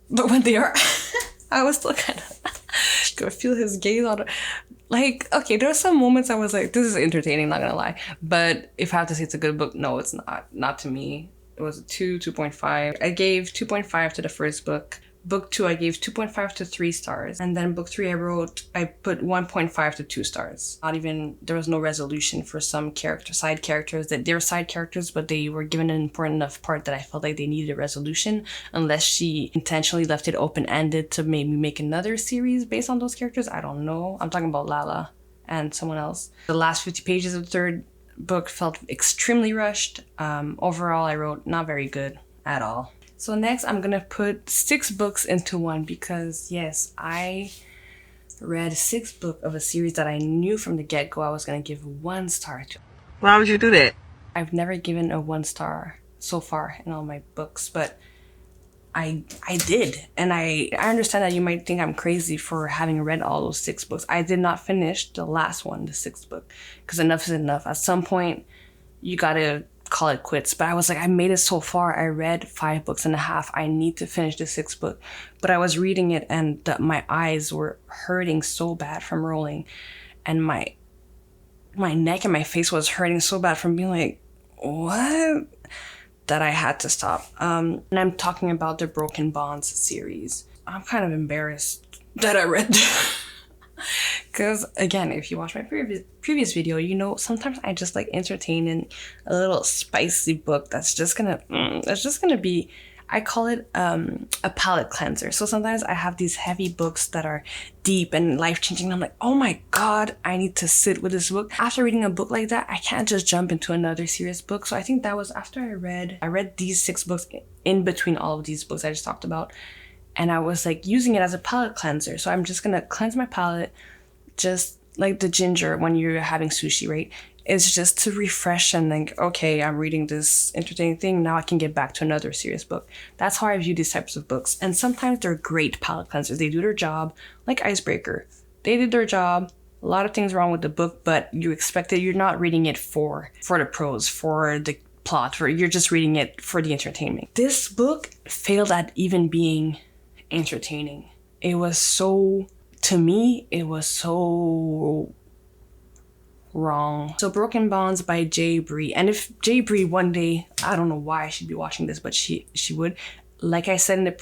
but when they are... I was still kind of... I feel his gaze on it. Like, okay, there are some moments I was like, this is entertaining, not gonna lie. But if I have to say it's a good book, no, it's not. Not to me. It was a 2.5. I gave 2.5 to the first book. Book 2, I gave 2.5 to 3 stars. And then book 3, I put 1.5 to 2 stars. Not even, there was no resolution for some side characters. That they were side characters, but they were given an important enough part that I felt like they needed a resolution, unless she intentionally left it open-ended to maybe make another series based on those characters. I don't know. I'm talking about Lala and someone else. The last 50 pages of the third book felt extremely rushed. Overall, I wrote not very good at all. So next, I'm gonna put 6 books into one because yes, I read 6 books of a series that I knew from the get-go I was gonna give 1 star to. Why would you do that? I've never given a 1 star so far in all my books, but I did. And I understand that you might think I'm crazy for having read all those 6 books. I did not finish the last one, the 6th book, because enough is enough. At some point, you gotta call it quits. But I was like, I made it so far. I read 5.5 books. I need to finish the 6th book. But I was reading it and my eyes were hurting so bad from rolling. And my neck and my face was hurting so bad from being like, what? That I had to stop. And I'm talking about the Broken Bonds series. I'm kind of embarrassed that I read because again, if you watch my previous video, you know sometimes I just like entertaining a little spicy book that's just gonna be, I call it a palate cleanser. So sometimes I have these heavy books that are deep and life-changing. I'm like, oh my god, I need to sit with this book. After reading a book like that, I can't just jump into another serious book. So I think that was after I read these 6 books in between all of these books I just talked about. And I was like using it as a palate cleanser. So I'm just gonna cleanse my palate, just like the ginger when you're having sushi, right? It's just to refresh and think, okay, I'm reading this entertaining thing. Now I can get back to another serious book. That's how I view these types of books. And sometimes they're great palate cleansers. They do their job, like Icebreaker. They did their job. A lot of things wrong with the book, but you expect it. You're not reading it for the prose, for the plot, you're just reading it for the entertainment. This book failed at even being entertaining. It was so, to me, it was so wrong. So Broken Bonds by J. Bree. And if J. Bree one day, I don't know why I should be watching this, but she would. Like I said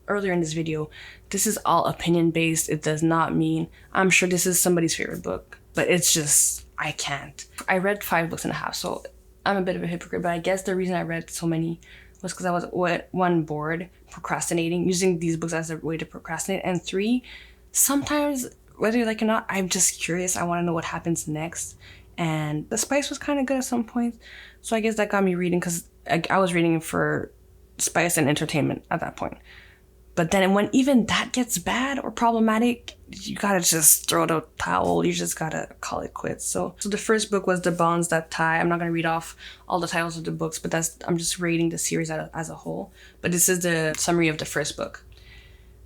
earlier in this video, this is all opinion based. It does not mean I'm sure this is somebody's favorite book, but it's just, I can't. I read 5.5 books, so I'm a bit of a hypocrite, but I guess the reason I read so many was because I was, one, bored, procrastinating, using these books as a way to procrastinate, and 3, sometimes, whether you like it or not, I'm just curious. I want to know what happens next. And the spice was kind of good at some point. So I guess that got me reading, because I was reading for spice and entertainment at that point. But then when even that gets bad or problematic, you gotta just throw the towel. You just gotta call it quits. So the first book was The Bonds That Tie. I'm not gonna read off all the titles of the books, but I'm just rating the series as a whole. But this is the summary of the first book.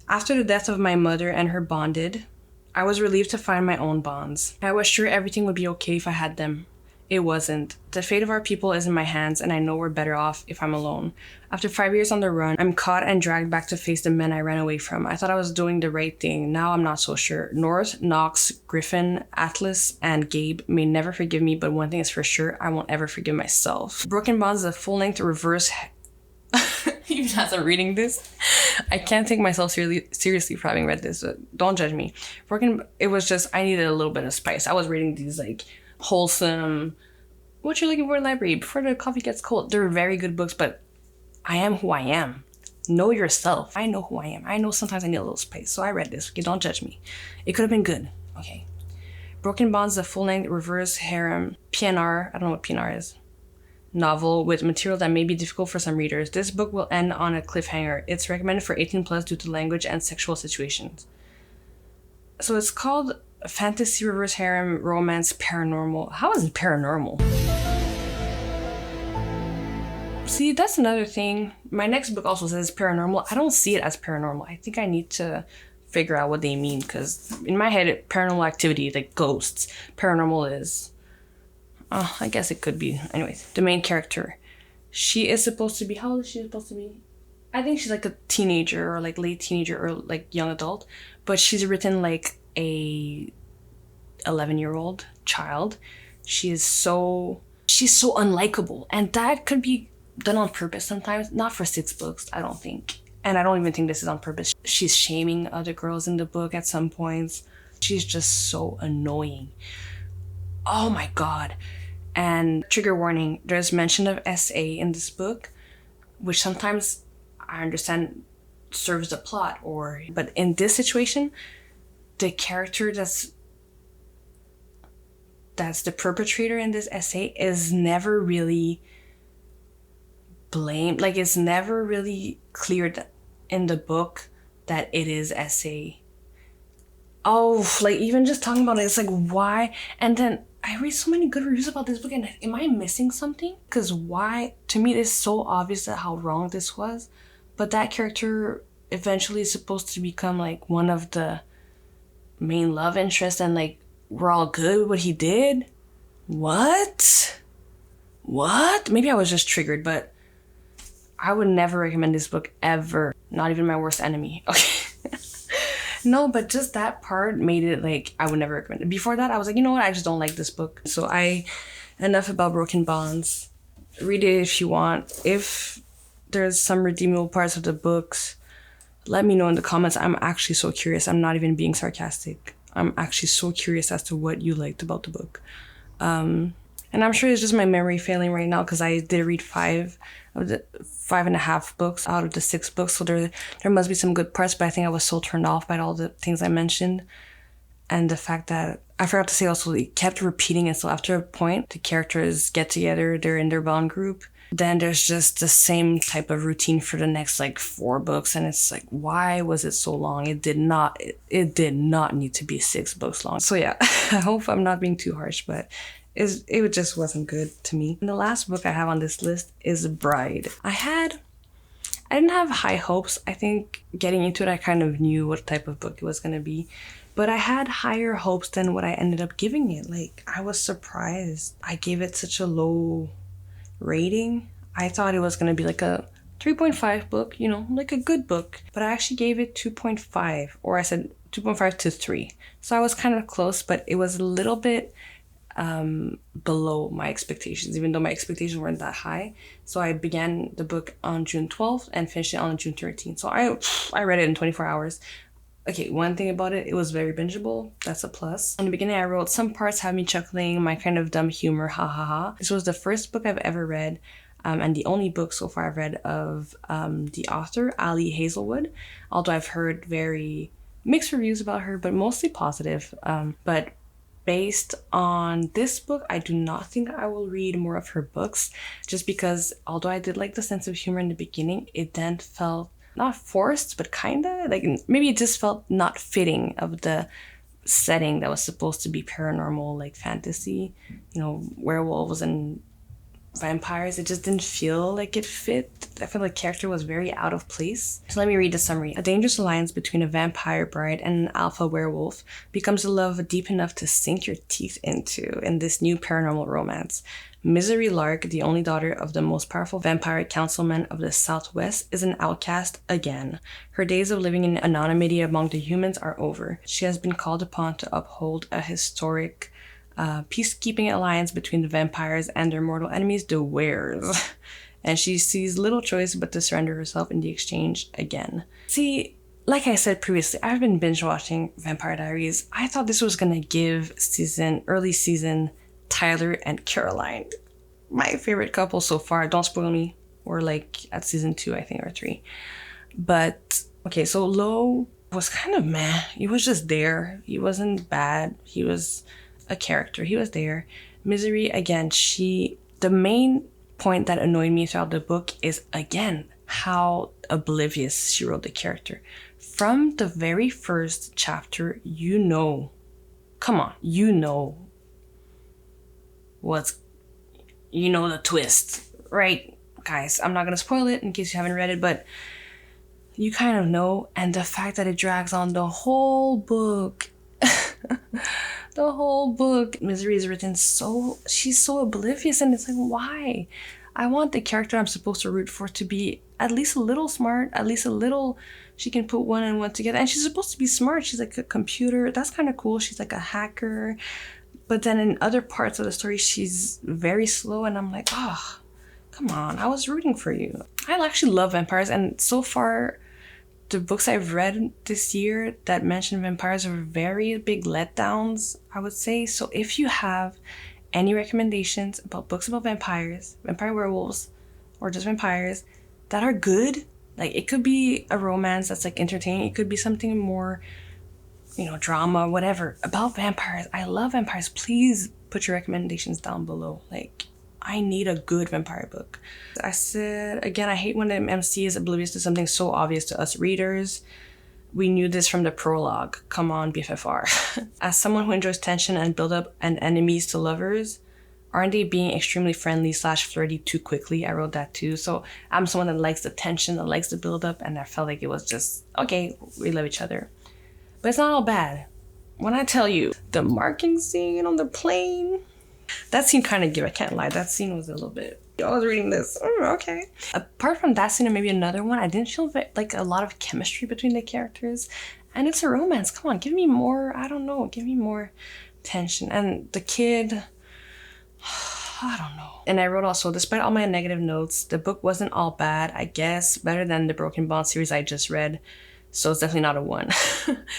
After the death of my mother and her bonded, I was relieved to find my own bonds. I was sure everything would be okay if I had them. It wasn't. The fate of our people is in my hands, and I know we're better off if I'm alone. After 5 years on the run, I'm caught and dragged back to face the men I ran away from. I thought I was doing the right thing. Now I'm not so sure. North, Knox, Griffin, Atlas, and Gabe may never forgive me, but one thing is for sure, I won't ever forgive myself. Broken Bonds is a full-length reverse... Even as I'm reading this, I can't take myself seriously for having read this. So don't judge me. It was just, I needed a little bit of spice. I was reading these like wholesome, what you're looking for in the library before the coffee gets cold. They're very good books, but I am who I am. Know yourself. I know who I am. I know sometimes I need a little spice. So I read this. Okay, don't judge me. It could have been good. Okay. Broken Bonds is a full-length reverse harem PNR. I don't know what PNR is. Novel with material that may be difficult for some readers. This book will end on a cliffhanger. It's recommended for 18 plus due to language and sexual situations. So it's called Fantasy Reverse Harem Romance Paranormal. How is it paranormal? See, that's another thing. My next book also says paranormal. I don't see it as paranormal. I think I need to figure out what they mean, because in my head, paranormal activity, like ghosts. Paranormal is... Oh, I guess it could be. Anyways, the main character. She is supposed to be... How old is she supposed to be? I think she's like a teenager or like late teenager or like young adult. But she's written like a 11-year-old child. She's so unlikable. And that could be done on purpose sometimes. Not for 6 books, I don't think. And I don't even think this is on purpose. She's shaming other girls in the book at some points. She's just so annoying. Oh my God. And trigger warning, there's mention of SA in this book, which sometimes I understand serves the plot, but in this situation, the character that's the perpetrator in this essay is never really blamed. Like, it's never really cleared in the book that it is SA. Oh, like, even just talking about it, it's like, why? And then I read so many good reviews about this book, and am I missing something? Because why? To me, it's so obvious that how wrong this was. But that character eventually is supposed to become, like, one of the main love interests, and, like, we're all good with what he did? What? Maybe I was just triggered, but I would never recommend this book ever. Not even my worst enemy. Okay. No, but just that part made it like I would never recommend it. Before that, I was like, you know what? I just don't like this book. So enough about Broken Bonds. Read it if you want. If there's some redeemable parts of the books, let me know in the comments. I'm actually so curious. I'm not even being sarcastic. I'm actually so curious as to what you liked about the book. And I'm sure it's just my memory failing right now, because I did read 5 of the 5.5 books out of the 6 books. So there must be some good parts, but I think I was so turned off by all the things I mentioned. And the fact that, I forgot to say also, it kept repeating it. So after a point, the characters get together, they're in their bond group. Then there's just the same type of routine for the next like 4 books. And it's like, why was it so long? It did not need to be 6 books long. So yeah, I hope I'm not being too harsh, but it just wasn't good to me. And the last book I have on this list is Bride. I didn't have high hopes. I think getting into it, I kind of knew what type of book it was going to be. But I had higher hopes than what I ended up giving it. Like, I was surprised. I gave it such a low rating. I thought it was going to be like a 3.5 book, like a good book. But I actually gave it 2.5, or I said 2.5 to 3. So I was kind of close, but it was a little bit below my expectations, even though my expectations weren't that high. So I began the book on June 12th and finished it on June 13th. So I read it in 24 hours. Okay, one thing about it, it was very bingeable. That's a plus. In the beginning, I wrote, some parts have me chuckling, my kind of dumb humor, ha ha ha. This was the first book I've ever read and the only book so far I've read of the author, Ali Hazelwood, although I've heard very mixed reviews about her, but mostly positive. But based on this book, I do not think I will read more of her books, just because although I did like the sense of humor in the beginning, it then felt not forced, but kinda like maybe it just felt not fitting of the setting that was supposed to be paranormal, like fantasy, werewolves and vampires. It just didn't feel like it fit. I feel like the character was very out of place. So let me read the summary. A dangerous alliance between a vampire bride and an alpha werewolf becomes a love deep enough to sink your teeth into in this new paranormal romance. Misery Lark, the only daughter of the most powerful vampire councilman of the Southwest, is an outcast again. Her days of living in anonymity among the humans are over. She has been called upon to uphold a historic peacekeeping alliance between the vampires and their mortal enemies, the Wares. And she sees little choice but to surrender herself in the exchange again. See, like I said previously, I've been binge watching Vampire Diaries. I thought this was gonna give early season Tyler and Caroline, my favorite couple so far. Don't spoil me. We're like at season 2, I think, or 3. But okay, so Lo was kind of meh. He was just there. He wasn't bad. He was a character. He was there. Misery, again, the main point that annoyed me throughout the book is, again, how oblivious she wrote the character. From the very first chapter, come on, the twist, right? Guys, I'm not gonna spoil it in case you haven't read it, but you kind of know. And the fact that it drags on the whole book, Misery is written she's so oblivious, and it's like, why? I want the character I'm supposed to root for to be at least a little smart, at least a little, she can put one and one together. And she's supposed to be smart. She's like a computer. That's kind of cool. She's like a hacker. But then in other parts of the story, she's very slow, and I'm like, oh, come on, I was rooting for you. I actually love vampires, and so far, the books I've read this year that mention vampires are very big letdowns, I would say. So if you have any recommendations about books about vampires, vampire werewolves, or just vampires that are good, like it could be a romance that's like entertaining, it could be something more, drama, whatever, about vampires. I love vampires. Please put your recommendations down below. Like, I need a good vampire book. I said, again, I hate when the MC is oblivious to something so obvious to us readers. We knew this from the prologue. Come on, BFFR. As someone who enjoys tension and build-up and enemies to lovers, aren't they being extremely friendly / flirty too quickly? I wrote that too. So I'm someone that likes the tension, that likes the build-up, and I felt like it was just, okay, we love each other. But it's not all bad. When I tell you, the marking scene on the plane, that scene kind of I can't lie, that scene was a little bit, I was reading this, okay. Apart from that scene and maybe another one, I didn't feel like a lot of chemistry between the characters. And it's a romance, come on, give me more, give me more tension. And the kid, I don't know. And I wrote also, despite all my negative notes, the book wasn't all bad, I guess, better than the Broken Bond series I just read. So it's definitely not a 1.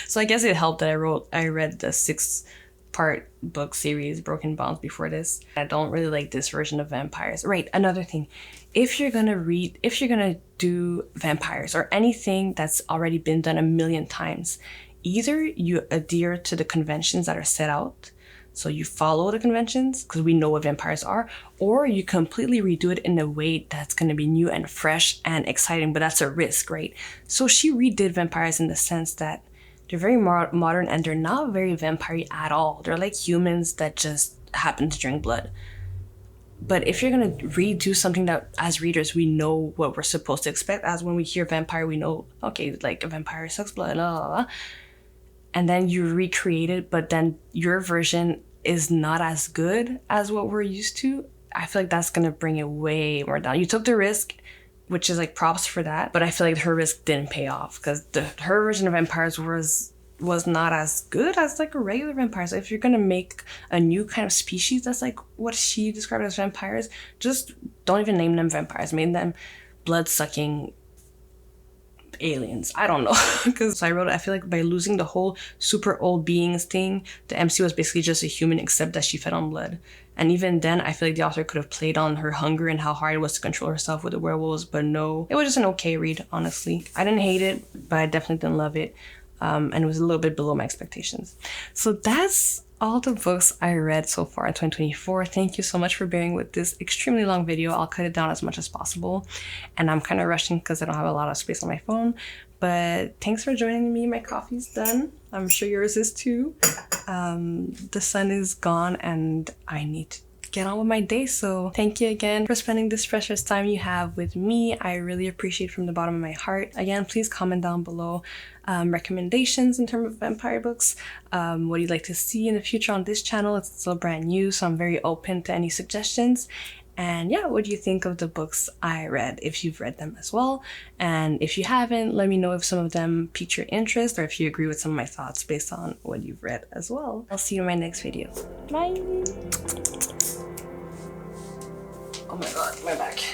So I guess it helped that I read the 6-part book series Broken Bonds before this. I don't really like this version of vampires. Right, another thing. If you're gonna do vampires or anything that's already been done a million times, either you adhere to the conventions that are set out, so you follow the conventions because we know what vampires are, or you completely redo it in a way that's going to be new and fresh and exciting, but that's a risk, right? So she redid vampires in the sense that they're very modern and they're not very vampire-y at all. They're like humans that just happen to drink blood. But if you're going to redo something that as readers we know what we're supposed to expect, as when we hear vampire we know, okay, like a vampire sucks blood, blah, blah, blah. And then you recreate it, but then your version is not as good as what we're used to, I feel like that's going to bring it way more down. You took the risk, which is like props for that, but I feel like her risk didn't pay off because her version of vampires was not as good as like a regular vampire. So if you're going to make a new kind of species that's like what she described as vampires, just don't even name them vampires. Make them blood-sucking aliens. I don't know. Because I wrote it, I feel like by losing the whole super old beings thing, the MC was basically just a human except that she fed on blood. And even then, I feel like the author could have played on her hunger and how hard it was to control herself with the werewolves, but no, it was just an okay read, honestly. I didn't hate it, but I definitely didn't love it. And it was a little bit below my expectations. So that's all the books I read so far in 2024. Thank you so much for bearing with this extremely long video. I'll cut it down as much as possible. And I'm kind of rushing because I don't have a lot of space on my phone. But thanks for joining me. My coffee's done. I'm sure yours is too. The sun is gone and I need to get on with my day. So thank you again for spending this precious time you have with me. I really appreciate it from the bottom of my heart. Again, please comment down below recommendations in terms of vampire books. What you'd like to see in the future on this channel. It's still brand new, so I'm very open to any suggestions. And yeah, what do you think of the books I read, if you've read them as well? And if you haven't, let me know if some of them piqued your interest or if you agree with some of my thoughts based on what you've read as well. I'll see you in my next video. Bye! Oh my god, my back.